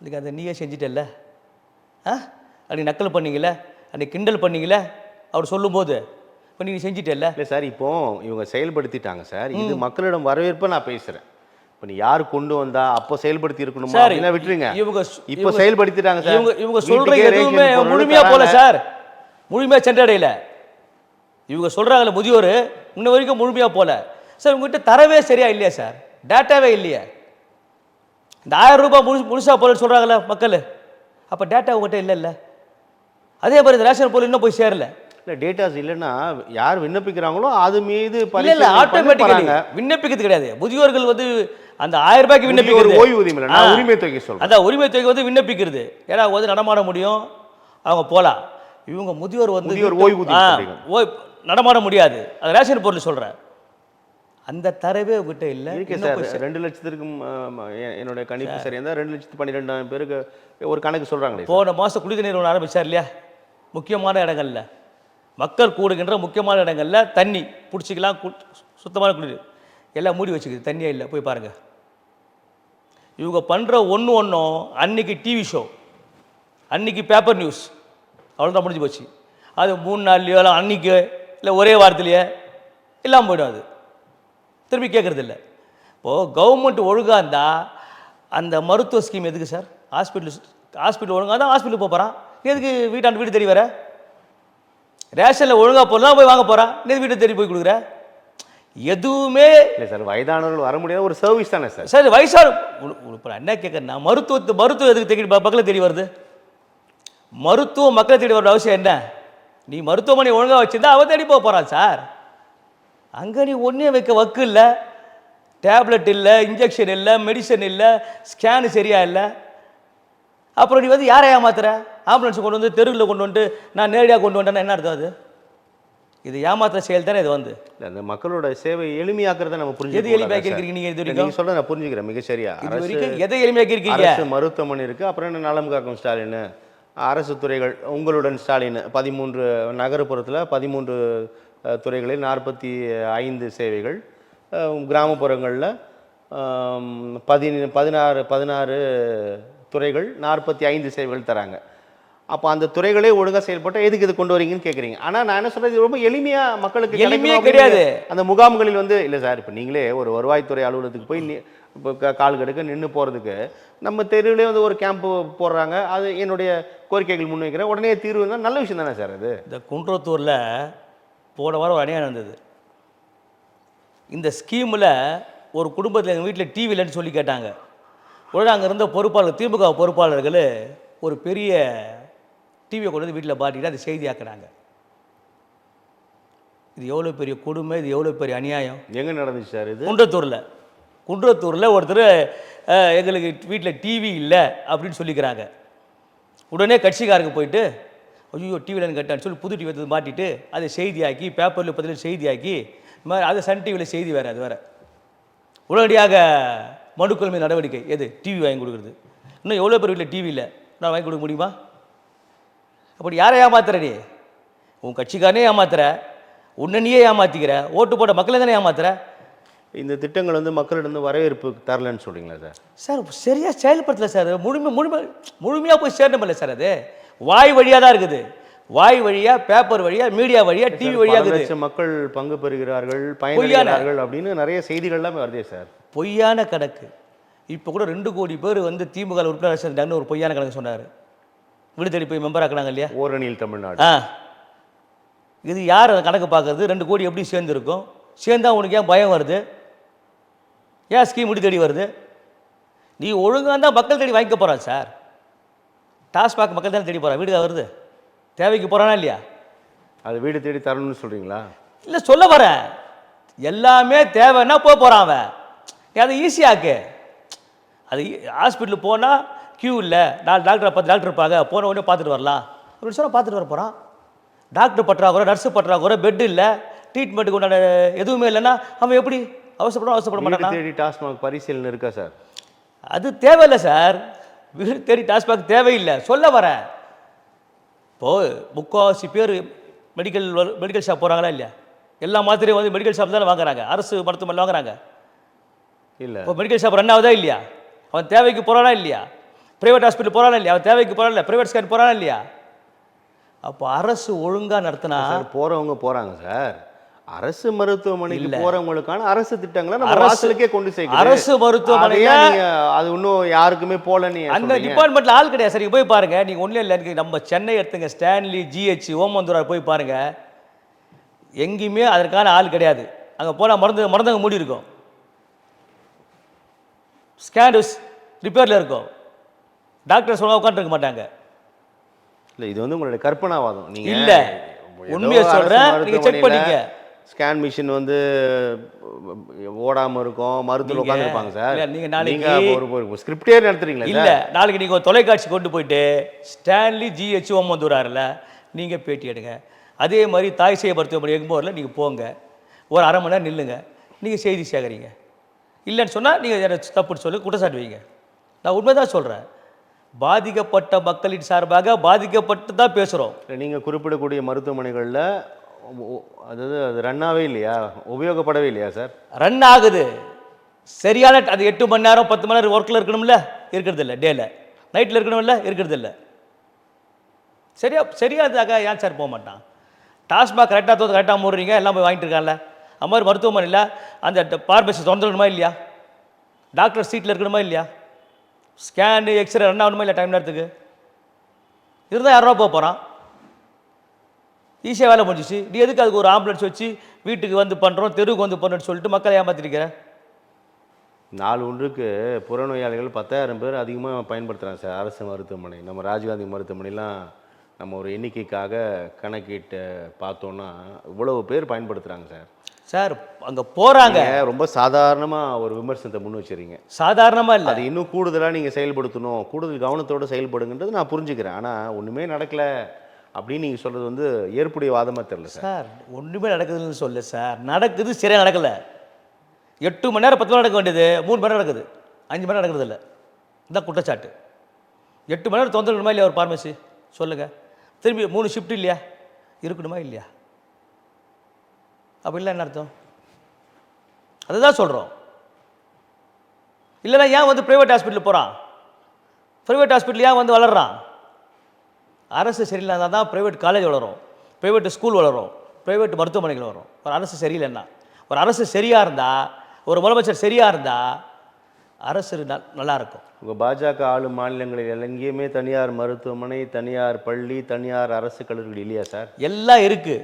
இதுக்கு அதை நீயே செஞ்சிட்டல்ல, அப்படி நக்கல் பண்ணீங்கள, அன்னைக்கு கிண்டல் பண்ணீங்கள அவர் சொல்லும்போது, இப்போ நீங்கள் செஞ்சிட்டல்ல. இல்லை சார், இப்போ இவங்க செயல்படுத்திட்டாங்க சார். இது மக்களிடம் வரவேற்பை நான் பேசுகிறேன். இப்போ நீ யார் கொண்டு வந்தா அப்போ செயல்படுத்தி இருக்கணுமா அப்படின்னா விட்டுருங்க. இப்போ செயல்படுத்திட்டாங்க சார். இவங்க சொல்றது எதுவுமே முழுமையா போல சார், முழுமையா சென்றடையில. இவங்க சொல்றாங்கல்ல முதியோர், இன்ன வரைக்கும் முழுமையா போல சார். உங்ககிட்ட தரவே சரியா இல்லையா சார், டேட்டாவே இல்லையா? இந்த 1000 ரூபாய் முழுசா போலன்னு சொல்றாங்கல்ல மக்கள், அப்போ டேட்டா உங்ககிட்ட இல்லைல்ல. அதே மாதிரி இந்த ரேஷன் பொருள் இன்னும் போய் சேரல. இல்லை டேட்டாஸ் இல்லைன்னா யார் விண்ணப்பிக்கிறாங்களோ அது மீது இல்லை ஆட்டோமேட்டிக்கலி விண்ணப்பிக்கிறது கிடையாது. முதியோர்கள் வந்து அந்த 1000 ரூபாய்க்கு விண்ணப்பிக்கிறது ஓய்வூதியம் இல்லை, நான் உரிமை தொகை சொல்றேன். அதான் உரிமை தொகை வந்து விண்ணப்பிக்கிறது. ஏன்னா வந்து நடமாட முடியும், அவங்க போகலாம். இவங்க முதியோர் வந்து ஓய்வூதியம் நடமாட முடியாது, அது ரேஷன் பொருள் சொல்கிறேன். அந்த தரவே உங்ககிட்ட இல்லை. சார் 2 லட்சத்திற்கும் என்னுடைய கணிப்பு சரி இருந்தால் 2,12,000 பேருக்கு ஒரு கணக்கு சொல்கிறாங்களே. போன மாதம் குடிநீர் நிறுவனம் ஆரம்பிச்சார் இல்லையா, முக்கியமான இடங்கள்ல, மக்கள் கூடுகின்ற முக்கியமான இடங்களில் தண்ணி பிடிச்சிக்கலாம், சுத்தமான குடிநீர் எல்லாம் மூடி வச்சுக்குது, தண்ணியே இல்லை. போய் பாருங்கள். இவங்க பண்ணுற ஒன்றும் அன்னைக்கு டிவி ஷோ, அன்னைக்கு பேப்பர் நியூஸ், அவ்வளோதான் முடிஞ்சு போச்சு. அது 3 நாள்லையோ இல்லை அன்னைக்கு இல்லை ஒரே வாரத்துலையே இல்லாமல் போய்டும். அது திரும்பி கேட்குறது இல்லை. இப்போது கவர்மெண்ட் ஒழுங்காக இருந்தால் அந்த மருத்துவ ஸ்கீம் எதுக்கு சார்? ஹாஸ்பிட்டல் ஒழுங்காக தான் ஹாஸ்பிட்டலுக்கு போகிறான், எதுக்கு வீடு தேடி வர? ரேஷனில் ஒழுங்காக போகிறதா போய் வாங்க போகிறான், நீ வீட்டை தேடி போய் கொடுக்குற? எதுவுமே இல்லை சார். வயதானவர்கள் வர முடியாத ஒரு சர்வீஸ் தானே சார். சார் வயசான இப்போ என்ன கேட்குறேன்னா, மருத்துவம் எதுக்கு தேடி மக்களை தேடி வருது? மருத்துவம் மக்களை தேடி வர அவசியம் என்ன? நீ மருத்துவமனை ஒழுங்காக வச்சுருந்தா அவன் தேடி போகிறான் சார். அங்கே நீ ஒன்றே வைக்க வக்கு இல்லை, டேப்லெட் இல்லை, இன்ஜெக்ஷன் இல்லை, மெடிசன் இல்லை, ஸ்கேனு சரியா இல்லை. அப்புறம் நீ வந்து யாரை ஏமாத்துற? ஆம்புலன்ஸ் கொண்டு வந்து தெருவில் கொண்டு வந்துட்டு நான் நேரடியாக கொண்டு வந்தேன்னா என்ன அர்த்தம்? அது இது ஏமாத்துற செயல் தானே. இது வந்து அந்த மக்களோட சேவை எளிமையாக்குறத நம்ம புரிஞ்சு. எது எளிமையாக்கி இருக்கிறீங்க நீங்கள்? இது வரைக்கும் நீங்கள் சொல்ல நான் புரிஞ்சுக்கிறேன் மிக சரியா. எதை எளிமையாக்கி இருக்கீங்க? அரசு மருத்துவமனை இருக்குது, அப்புறம் என்ன நலம் காக்கும் ஸ்டாலின், அரசு துறைகள் உங்களுடன் ஸ்டாலின், 13 நகர்ப்புறத்தில் 13 துறைகளில் 45 சேவைகள், கிராமப்புறங்களில் 16 துறைகள் 45 சேவைகள் தராங்க. அப்போ அந்த துறைகளே ஒழுங்காக செயல்பட்டால் எதுக்கு இது கொண்டு வரீங்கன்னு கேட்குறீங்க. ஆனால் நான் என்ன சொல்கிறது, ரொம்ப எளிமையாக மக்களுக்கு எளிமையே கிடைக்கணும் கிடையாது. அந்த முகாம்களில் வந்து இல்லை சார், இப்போ நீங்களே ஒரு வருவாய்த்துறை அலுவலகத்துக்கு போய் இப்போ கால் கடுக்க நின்று போகிறதுக்கு நம்ம தெருவிலே வந்து ஒரு கேம்ப்பு போடுறாங்க. அது என்னுடைய கோரிக்கைகள் முன்வைக்கிறேன், உடனே தீர்வு தான், நல்ல விஷயம் தானே சார் அது. இந்த குன்றத்தூரில் போன வாரம் ஒரு அநியாயம் நடந்தது. இந்த ஸ்கீமில் ஒரு குடும்பத்தில் எங்கள் வீட்டில் டிவி இல்லைன்னு சொல்லி கேட்டாங்க. உடனே அங்கே இருந்த பொறுப்பாளர், திமுக பொறுப்பாளர்கள் ஒரு பெரிய டிவியை கொண்டு வந்து வீட்டில் பாட்டிட்டு அதை செய்தியாக்குறாங்க. இது எவ்வளோ பெரிய கொடுமை, இது எவ்வளோ பெரிய அநியாயம். எங்கே நடந்துச்சு சார் இது? குன்றத்தூரில் ஒருத்தர் எங்களுக்கு வீட்டில் டிவி இல்லை அப்படின்னு சொல்லிக்கிறாங்க. உடனே கட்சிக்காரங்க போயிட்டு ஐயோ டிவியில் கேட்டான்னு சொல்லி புது டிவி எடுத்து மாட்டிட்டு அதை செய்தியாக்கி பேப்பரில் பதில் செய்தியாக்கி இது மாதிரி அது சன் டிவியில் செய்தி வேறு, அது வேறு. உடனடியாக மனுக்கள் மீது நடவடிக்கை. எது? டிவி வாங்கி கொடுக்குறது. இன்னும் எவ்வளோ பேர் வீட்டில் டிவி இல்லை, நான் வாங்கி கொடுக்க முடியுமா? அப்படி யாரை ஏமாத்துற நீ? உன் கட்சிக்காரனே ஏமாத்துற, உன்னை நீயே ஏமாற்றிக்கிற, ஓட்டு போட்ட மக்களை தானே ஏமாத்துற. இந்த திட்டங்கள் வந்து மக்களிடம் வரவேற்பு தரலன்னு சொல்கிறீங்களா சார்? சார் சரியாக செயல்படுத்தலை சார். முழுமையாக போய் சேரணுமில்ல சார். அது வாய் வழியாக தான் இருக்குது. வாய் வழியாக, பேப்பர் வழியாக, மீடியா வழியாக, டிவி வழியாக இருக்குது. மக்கள் பங்கு பெறுகிறார்கள், பயனடைகிறார்கள் அப்படின்னு நிறைய செய்திகள்லாம் வருதே சார். பொய்யான கணக்கு. இப்போ கூட 2 கோடி பேர் வந்து திமுக உறுப்பினர் சேர்ந்தாங்கன்னு ஒரு பொய்யான கணக்கு சொன்னார். வீடு தேடி போய் மெம்பர் ஆக்குனாங்க இல்லையா, ஓரணியில் தமிழ்நாடு. இது யார் அந்த கணக்கு பார்க்கறது? 2 கோடி எப்படி சேர்ந்துருக்கும்? சேர்ந்தா உனக்கு ஏன் பயம் வருது? ஏன் ஸ்கீம் வீடு தேடி வருது? நீ ஒழுங்காக தான் மக்கள் தேடி வாங்கிக்க போகிறான் சார். டாஸ்மாக் மக்கள் தானே தேடி போகிறான், வீடு வருது. தேவைக்கு போகிறானா இல்லையா? அது வீடு தேடி தரணும்னு சொல்கிறீங்களா? இல்லை, சொல்ல வரேன். எல்லாமே தேவைன்னா போகிறான் அவன். நீ அதை ஈஸியாக்கு. அது ஹாஸ்பிட்டலுக்கு போனால் க்யூ இல்லை, 4 டாக்டர் 10 டாக்டர் இருப்பாங்க, போன உடனே பார்த்துட்டு வரலாம் அப்படின்னு சொன்னால் பார்த்துட்டு வர போகிறான். டாக்டர் பற்றாக்குறை, நர்ஸு பற்றாக்குறை, பெட்டு இல்லை, ட்ரீட்மெண்ட்டுக்கு உண்டான எதுவுமே இல்லைன்னா அவன் எப்படி அவசரப்பட மாட்டான். தேடி டாஸ்மாக் பரிசீலனை இருக்கா சார்? அது தேவையில்லை சார். வீடு தேடி டாஸ்மாக் தேவையில்லை, சொல்ல வரேன். இப்போது முக்கால்வாசி பேர் மெடிக்கல் ஷாப் போகிறாங்களா இல்லையா? எல்லா மாத்திரையும் வந்து மெடிக்கல் ஷாப் தானே வாங்குறாங்க, அரசு மருத்துவமனையில் வாங்குறாங்க. இல்லை, இப்போ மெடிக்கல் ஷாப் ரன் ஆகுதா இல்லையா? அவன் தேவைக்கு போகிறானா இல்லையா? ப்ரைவேட் ஹாஸ்பிட்டல் போகிறானா இல்லையா? அவன் தேவைக்கு போகிறான் இல்லையா? ப்ரைவேட் ஸ்கேன் போகிறானா இல்லையா? அப்போ அரசு ஒழுங்காக நடத்தினா போகிறவங்க போகிறாங்க சார். அரசு மருத்துவமனைக்கு போறவங்களுக்கான அரசு திட்டங்களை நம்ம அரசுக்கே கொண்டு சேர்க்கணும். அரசு மருத்துவமனை அது இன்னும் யாருக்குமே போலன்னு அந்த டிபார்ட்மெண்ட்ல ஆள் கிடையாது சார். போய் பாருங்க, நீங்க ஒன்றும் இல்லை, நம்ம சென்னை எடுத்துங்க, ஸ்டான்லி, ஜிஹெச், ஓமந்தூரா போய் பாருங்க, எங்கேயுமே அதற்கான ஆள் கிடையாது. அங்கே போனால் மருந்தங்க மூடி இருக்கும், ஸ்கேன்ஸ் ரிப்பேரில் இருக்கும், டாக்டர் சொல்ல உட்காந்துருக்க மாட்டாங்க. இல்லை, இது வந்து உங்களுடைய கற்பனாவாதம். நீங்கள் இல்லை, உண்மையை சொல்கிறேன், நீங்கள் செக் பண்ணிக்க. ஸ்கேன் மிஷின் வந்து ஓடாமல் இருக்கும், மருத்துவ உட்காந்துருப்பாங்க சார். நீங்கள் நாளைக்கு ஒரு ஸ்கிரிப்டே நடத்துறீங்களா? இல்லை, நாளைக்கு நீங்கள் ஒரு தொலைக்காட்சி கொண்டு போயிட்டு ஸ்டான்லி, ஜிஹெச், ஓமந்தூராரில் நீங்கள் பேட்டி எடுங்க. அதே மாதிரி தாய் சேய் மருத்துவமனை எங்கூரில் நீங்கள் போங்க, ஒரு அரை மணி நேரம் நில்லுங்க, நீங்கள் செய்தி சேகரிங்க. இல்லைன்னு சொன்னால் நீங்கள் தப்புன்னு சொல்லி குற்றச்சாட்டு வைங்க. நான் உண்மை தான் சொல்கிறேன். பாதிக்கப்பட்ட மக்களின் சார்பாக பாதிக்கப்பட்டு தான் பேசுகிறோம். நீங்கள் குறிப்பிடக்கூடிய மருத்துவமனைகளில் அதாவது அது ரன்னாகவே இல்லையா, உபயோகப்படவே இல்லையா சார்? ரன் ஆகுது சரியான, அது 8 மணி நேரம் 10 மணி நேரம் ஒர்க்கில் இருக்கணும்ல, இருக்கிறது இல்லை. டேல நைட்டில் இருக்கணும்ல, இருக்கிறது இல்லை. சரியாக ஏன் சார் போக மாட்டான்? டாஸ்மாக் கரெக்டாக மூடுறீங்க, எல்லாம் போய் வாங்கிட்டு இருக்கான்ல. அது மாதிரி மருத்துவமனையில் அந்த பார்மசி திறந்துடணுமா இல்லையா? டாக்டர் சீட்டில் இருக்கணுமா இல்லையா? ஸ்கேனு, எக்ஸ்ரே ரன் ஆகணுமா இல்லை? டைம் நேரத்துக்கு இருந்தால் யாரோ போக போகிறான், ஈஸியாக வேலை முடிஞ்சிச்சு. நீ எதுக்கு அதுக்கு ஒரு ஆம்புலன்ஸ் வச்சு வீட்டுக்கு வந்து பண்ணுறோம், தெருவுக்கு வந்து பண்ணுறோன்னு சொல்லிட்டு மக்களை ஏமாற்றிருக்கிறேன். நாள் ஒன்றுக்கு புறநோயாளிகள் 10,000 பேர் அதிகமாக பயன்படுத்துகிறாங்க சார் அரசு மருத்துவமனை. நம்ம ராஜீவ்காந்தி மருத்துவமனைலாம் நம்ம ஒரு எண்ணிக்கைக்காக கணக்கிட்டு பார்த்தோன்னா இவ்வளவு பேர் பயன்படுத்துகிறாங்க சார். சார் அங்கே போகிறாங்க, ரொம்ப சாதாரணமாக ஒரு விமர்சனத்தை முன் வச்சுறீங்க. சாதாரணமாக இல்லை, அது இன்னும் கூடுதலாக நீங்கள் செயல்படுத்தணும், கூடுதல் கவனத்தோடு செயல்படுங்கன்றது நான் புரிஞ்சுக்கிறேன். ஆனால் ஒன்றுமே நடக்கலை அப்படின்னு நீங்கள் சொல்கிறது வந்து ஏற்புடைய வாதமாக தெரியல சார். ஒன்றுமே நடக்குதுன்னு சொல்ல சார், நடக்குது, சரியாக நடக்கலை. 8 மணி நேரம் 10 மணி நேரம் நடக்க வேண்டியது 3 மணி நேரம் நடக்குது, 5 மணி நேரம் நடக்கிறது இல்லை. இதுதான் குற்றச்சாட்டு. 8 மணி நேரம் தொந்தரணுமா இல்லையா ஒரு பார்மசி? சொல்லுங்கள். திரும்பி 3 ஷிஃப்ட் இல்லையா, இருக்கணுமா இல்லையா? அப்போ இல்லை என்ன அர்த்தம்? அதுதான் சொல்கிறோம். இல்லைன்னா ஏன் வந்து ப்ரைவேட் ஹாஸ்பிட்டல் போகிறான்? ப்ரைவேட் ஹாஸ்பிட்டல் ஏன் வந்து வளர்றான்? அரசு சரியில்லைனா தான் ப்ரைவேட் காலேஜ் வளரும், ப்ரைவேட் ஸ்கூல் வளரும், ப்ரைவேட் மருத்துவமனைகள் வரும். ஒரு அரசு சரியில்லைன்னா, ஒரு அரசு சரியாக இருந்தால், ஒரு முதலமைச்சர் சரியாக இருந்தால் அரசு நல்லா இருக்கும். உங்கள் பாஜக ஆளும் மாநிலங்களில் எங்கேயுமே தனியார் மருத்துவமனை, தனியார் பள்ளி, தனியார் அரசு கல்லூரிகள் இல்லையா சார்? எல்லாம் இருக்குது,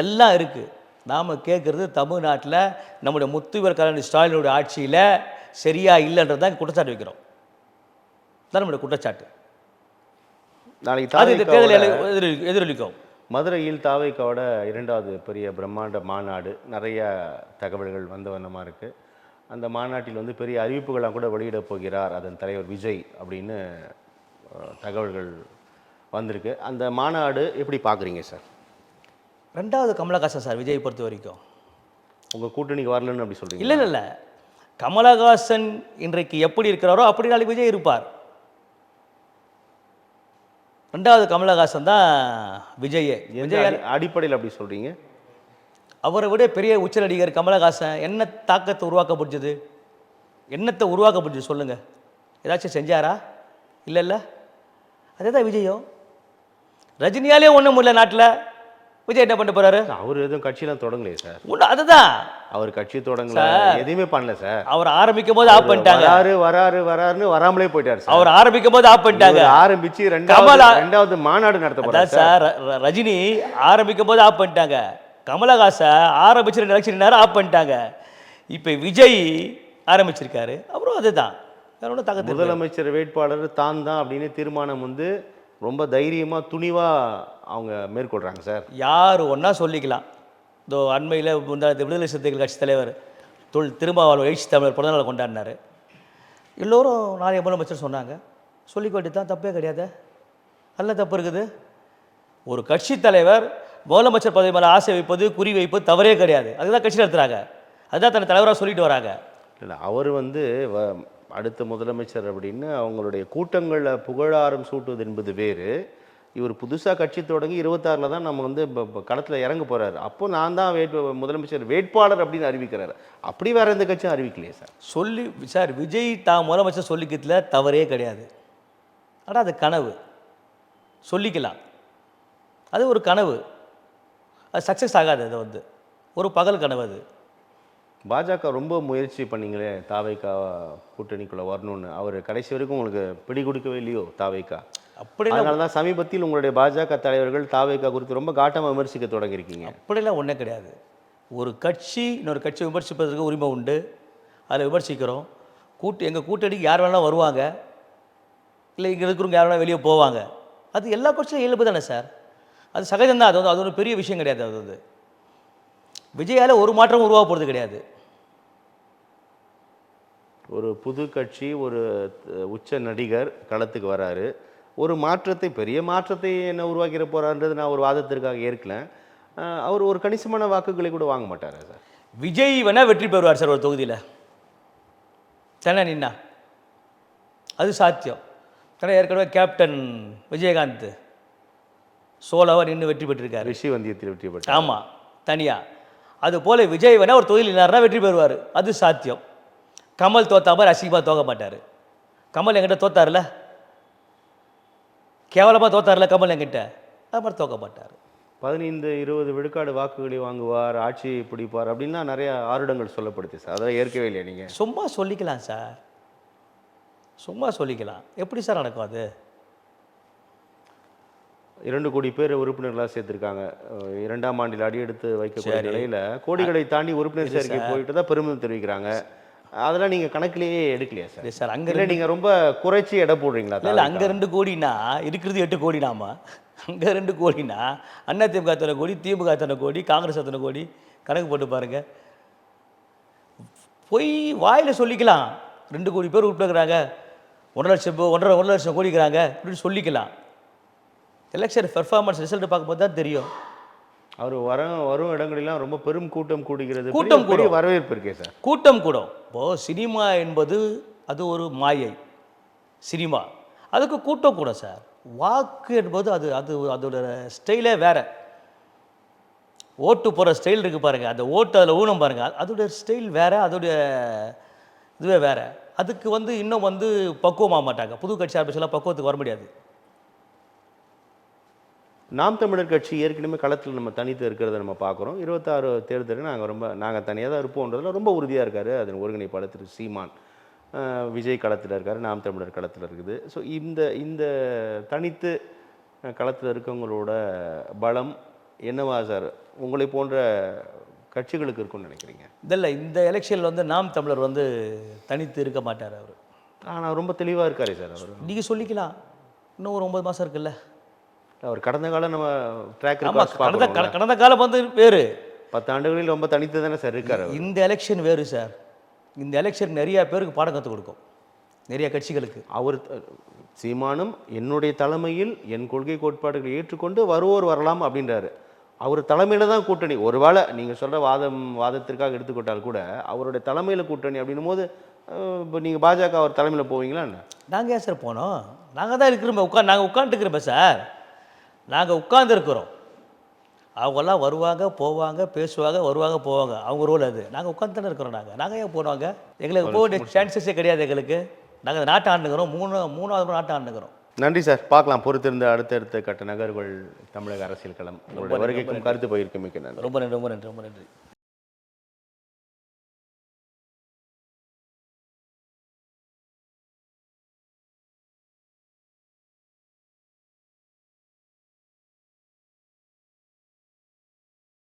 எல்லாம் இருக்குது. நாம் கேட்குறது தமிழ்நாட்டில் நம்முடைய முத்துவேல் கருணாநிதி ஸ்டாலினுடைய ஆட்சியில் சரியாக இல்லைன்றது தான் குற்றச்சாட்டு வைக்கிறோம். தான் நம்முடைய குற்றச்சாட்டு. நாளைக்கு அது இந்த தேர்தல் எதிரொலிக்கும். மதுரையில் தாவேக்காவோட 2வது பெரிய பிரம்மாண்ட மாநாடு, நிறைய தகவல்கள் வந்த வண்ணமாக இருக்குது. அந்த மாநாட்டில் வந்து பெரிய அறிவிப்புகளாக கூட வெளியிடப் போகிறார் அதன் தலைவர் விஜய் அப்படின்னு தகவல்கள் வந்திருக்கு. அந்த மாநாடு எப்படி பார்க்குறீங்க சார்? 2வது கமலஹாசன் சார் விஜய் பொறுத்த வரைக்கும். உங்கள் கூட்டணிக்கு வரலன்னு அப்படி சொல்கிறீங்க? இல்லை இல்லை இல்லை, கமலஹாசன் இன்றைக்கு எப்படி இருக்கிறாரோ அப்படி நாளைக்கு விஜய் இருப்பார். 2வது கமலஹாசன் தான் விஜய். அடிப்படையில் அப்படி சொல்கிறீங்க? அவரை விட பெரிய உச்ச நடிகர் கமலஹாசன் என்ன தாக்கத்தை உருவாக்க முடிஞ்சது? என்னத்தை உருவாக்க முடிஞ்சது சொல்லுங்கள்? ஏதாச்சும் செஞ்சாரா? இல்லை இல்லை, அதே தான் விஜயும். ரஜினியாலே ஒன்றும் முடியல நாட்டில், விஜய் என்ன பண்ண போறாரு? அவர் எதுவும் கட்சியெல்லாம் தொடங்கலையே சார். அதுதான், அவர் கட்சி தொடங்கல, எதுவுமே பண்ணல சார். அவர் ஆரம்பிக்கும் போது ஆப் பண்ணிட்டாங்க. வராருன்னு வராமலே போயிட்டார் சார். அவர் ஆரம்பிக்கும் போது ஆப் பண்ணிட்டாங்க. ஆரம்பிச்சு 2வது மாநாடு நடத்த போறாரு சார். ரஜினி ஆரம்பிக்கும் போது ஆப் பண்ணிட்டாங்க, கமலஹாசன் ஆரம்பிச்சு 2 எலெக்ஷன் நேரம் ஆப் பண்ணிட்டாங்க. இப்போ விஜய் ஆரம்பிச்சிருக்காரு, அப்புறம் அதுதான் முதலமைச்சர் வேட்பாளர் தான் அப்படின்னு தீர்மானம் வந்து ரொம்ப தைரியமாக துணிவாக அவங்க மேற்கொள்கிறாங்க சார். யார் ஒன்றா சொல்லிக்கலாம். இதோ அண்மையில் விடுதலை சிறுத்தைகள் கட்சி தலைவர் திருமாவளவன் எழுச்சி தமிழர் பிறந்தநாள் கொண்டாடினார். எல்லோரும் நாளைய முதலமைச்சர் சொன்னாங்க, சொல்லிக்க வேண்டியது தான், தப்பே கிடையாது. நல்ல தப்பு இருக்குது. ஒரு கட்சி தலைவர் முதலமைச்சர் பதவி மேலே ஆசை வைப்பது, குறி வைப்பது தவறே கிடையாது. அதுதான் கட்சி நடத்துகிறாங்க, அதுதான் தன்னை தலைவராக சொல்லிட்டு வராங்க. இல்லை, அவர் வந்து அடுத்த முதலமைச்சர் அப்படின்னு அவங்களுடைய கூட்டங்களில் புகழாரம் சூட்டுவது என்பது வேறு. இவர் புதுசாக கட்சி தொடங்கி 26ல் தான் நம்ம வந்து களத்தில் இறங்க போகிறாரு. அப்போ நான் தான் முதலமைச்சர் வேட்பாளர் அப்படின்னு அறிவிக்கிறாரு. அப்படி வேறு எந்த கட்சியும் அறிவிக்கலையே சார். சார் விஜய் தான் முதலமைச்சர் சொல்லிக்கிறதுல தவறே கிடையாது. ஆனால் அது கனவு, சொல்லிக்கலாம். அது ஒரு கனவு, அது சக்ஸஸ் ஆகாது. அது வந்து ஒரு பகல் கனவு. அது பாஜக ரொம்ப முயற்சி பண்ணீங்களே தாவேக்கா கூட்டணிக்குள்ளே வரணும்னு, அவர் கடைசி வரைக்கும் உங்களுக்கு பிடி கொடுக்கவே இல்லையோ தாவேக்கா? அப்படி அதனால தான் சமீபத்தில் உங்களுடைய பாஜக தலைவர்கள் தாவேக்கா குறித்து ரொம்ப காட்டமாக விமர்சிக்க தொடங்கியிருக்கீங்க. அப்படிலாம் ஒன்றும் கிடையாது. ஒரு கட்சி இன்னொரு கட்சியை விமர்சிப்பதற்கு உரிமை உண்டு, அதில் விமர்சிக்கிறோம். எங்கள் கூட்டணிக்கு யார் வேணாலும் வருவாங்க, இல்லை இங்கே இருக்கிறவங்க யார் வேணாலும் வெளியே போவாங்க. அது எல்லா கட்சியும் இயல்பு தானே சார், அது சகஜம்தான். அது ஒரு பெரிய விஷயம் கிடையாது. அது வந்து விஜயால் ஒரு மாற்றமும் உருவாக போகிறது கிடையாது. ஒரு புது கட்சி, ஒரு உச்ச நடிகர் களத்துக்கு வராரு, ஒரு மாற்றத்தை, பெரிய மாற்றத்தை என்ன உருவாக்கிற போறான்றது நான் ஒரு வாதத்திற்காக ஏற்கல. அவர் ஒரு கணிசமான வாக்குகளை கூட வாங்க மாட்டாரா சார்? விஜய் வேணால் வெற்றி பெறுவார் சார் ஒரு தொகுதியில் தானே நின்னா, அது சாத்தியம். ஏன்னா ஏற்கனவே கேப்டன் விஜயகாந்த் சோலோவாக நின்று வெற்றி பெற்றிருக்காரு, ரிஷிவந்தியத்தில் வெற்றி பெற்றார். ஆமாம், தனியாக. அதுபோல் விஜய் வேணால் ஒரு தொகுதியில் நின்னார்னா வெற்றி பெறுவார், அது சாத்தியம். கமல் தோத்தா மாதிரி அசிங்கமாக தோக்க மாட்டார். கமல் என்கிட்ட தோத்தார்ல, கேவலமாக தோத்தார்ல கமல் என்கிட்ட, அது மாதிரி தோக்க மாட்டார். 15-20 விழுக்காடு வாக்குகளை வாங்குவார், ஆட்சியை பிடிப்பார் அப்படின்லாம் நிறைய ஆருடங்கள் சொல்லப்படுது சார். அதெல்லாம் ஏற்கவே இல்லையா நீங்கள்? சும்மா சொல்லிக்கலாம் சார், சும்மா சொல்லிக்கலாம். எப்படி சார் நடக்கும் அது? 2 கோடி பேர் உறுப்பினர்களாக சேர்த்துருக்காங்க. 2ஆம் ஆண்டில் அடியெடுத்து வைக்கக்கூடிய நிலையில் கோடிகளை தாண்டி உறுப்பினர் சேர்க்கை போயிட்டு தான் பெருமிதம் தெரிவிக்கிறாங்க. அதெல்லாம் நீங்கள் கணக்கிலேயே எடுக்கலையா சார்? சார் அங்கே இல்லை, நீங்கள் ரொம்ப குறைச்சி எடை போடுறீங்களா? இல்லை, அங்கே 2 கோடினா இருக்கிறது 8 கோடினாமா. அங்கே 2 கோடினா அதிமுக அத்தனை கோடி, திமுக அத்தனை கோடி, காங்கிரஸ் அத்தனை கோடி, கணக்கு போட்டு பாருங்க. போய் வாயில் சொல்லிக்கலாம் 2 கோடி பேர் உட்படுறாங்க, 1 லட்சம் கோடிக்கிறாங்க இப்படின்னு சொல்லிக்கலாம். எலெக்ஷன் பெர்ஃபார்மன்ஸ் ரிசல்ட் பார்க்கும்போது தான் தெரியும். அவர் வரும் இடங்களெல்லாம் ரொம்ப பெரும் கூட்டம் கூடுகிறது, கூட்டம் கூட வரவேற்பு இருக்கே சார். கூட்டம் கூடும். இப்போது சினிமா என்பது அது ஒரு மாயை சினிமா, அதுக்கு கூட்டம் கூட சார். வாக்கு என்பது அது அது அதோட ஸ்டைலே வேறு. ஓட்டு போகிற ஸ்டைல் இருக்குது பாருங்கள், அந்த ஓட்டு அதில் ஊனம் பாருங்கள், அதோடைய ஸ்டைல் வேறு, அதோடைய இதுவே வேறு. அதுக்கு வந்து இன்னும் வந்து பக்குவமாக மாட்டாங்க. புது கட்சி ஆரம்பிச்செல்லாம் பக்குவத்துக்கு வர முடியாது. நாம் தமிழர் கட்சி ஏற்கனவே களத்தில் நம்ம தனித்து இருக்கிறத நம்ம பார்க்குறோம். 26 தேர்தலில் நாங்கள் தனியாக தான் இருப்போன்றதுல ரொம்ப உறுதியாக இருக்கார் அதன் ஒருங்கிணைப்பாளர் திரு சீமான். விஜய் களத்தில் இருக்கார், நாம் தமிழர் களத்தில் இருக்குது. ஸோ இந்த இந்த தனித்து களத்தில் இருக்கவங்களோட பலம் என்னவா சார் உங்களை போன்ற கட்சிகளுக்கு இருக்கும்னு நினைக்கிறீங்க? இதில்லை, இந்த எலெக்ஷனில் வந்து நாம் தமிழர் வந்து தனித்து இருக்க மாட்டார் அவர். ஆனால் ரொம்ப தெளிவாக இருக்காரே சார் அவர். நீங்கள் சொல்லிக்கலாம், இன்னும் ஒரு 9 மாதம் இருக்குல்ல. அவர் கடந்த காலம் நம்ம ட்ராக் கடந்த காலம் வந்து வேறு. 10 ஆண்டுகளில் ரொம்ப தனித்து தானே சார் இருக்கார். இந்த எலெக்ஷன் வேறு சார். இந்த எலெக்ஷன் நிறையா பேருக்கு பாடம் கற்றுக் கொடுக்கும், நிறைய கட்சிகளுக்கு. அவர் சீமானும் என்னுடைய தலைமையில் என் கொள்கை கோட்பாடுகளை ஏற்றுக்கொண்டு வருவோர் வரலாம் அப்படின்றாரு. அவர் தலைமையில் தான் கூட்டணி. ஒருவேளை நீங்கள் சொல்கிற வாதத்திற்காக எடுத்துக்கொண்டால் கூட அவருடைய தலைமையில் கூட்டணி அப்படின்னும் போது இப்போ நீங்கள் பாஜக அவர் தலைமையில் போவீங்களா என்ன? நாங்கள் ஏன் சார் போனோம்? நாங்கள் தான் இருக்கிறோம், நாங்கள் உட்காந்துருக்கிறோம் சார். நாங்கள் உட்காந்துருக்குறோம். அவங்கெல்லாம் வருவாங்க போவாங்க, பேசுவாங்க, வருவாங்க போவாங்க, அவங்க ரோல் அது. நாங்கள் உட்காந்து தானே இருக்கிறோம். நாங்கள் ஏன் போடுவாங்க? எங்களுக்கு போக சான்சஸே கிடையாது. எங்களுக்கு நாங்கள் நாட்டை ஆண்டுக்கிறோம், மூணாவது நாட்டை ஆண்டுக்கிறோம். நன்றி சார். பார்க்கலாம் பொறுத்திருந்த அடுத்தடுத்த கட்ட நகர்வுகள் தமிழக அரசியல் களம். உங்களுடைய வருகைக்கும் கருத்து போயிருக்க மிக்க நன்றி. ரொம்ப நன்றி, ரொம்ப நன்றி, ரொம்ப நன்றி.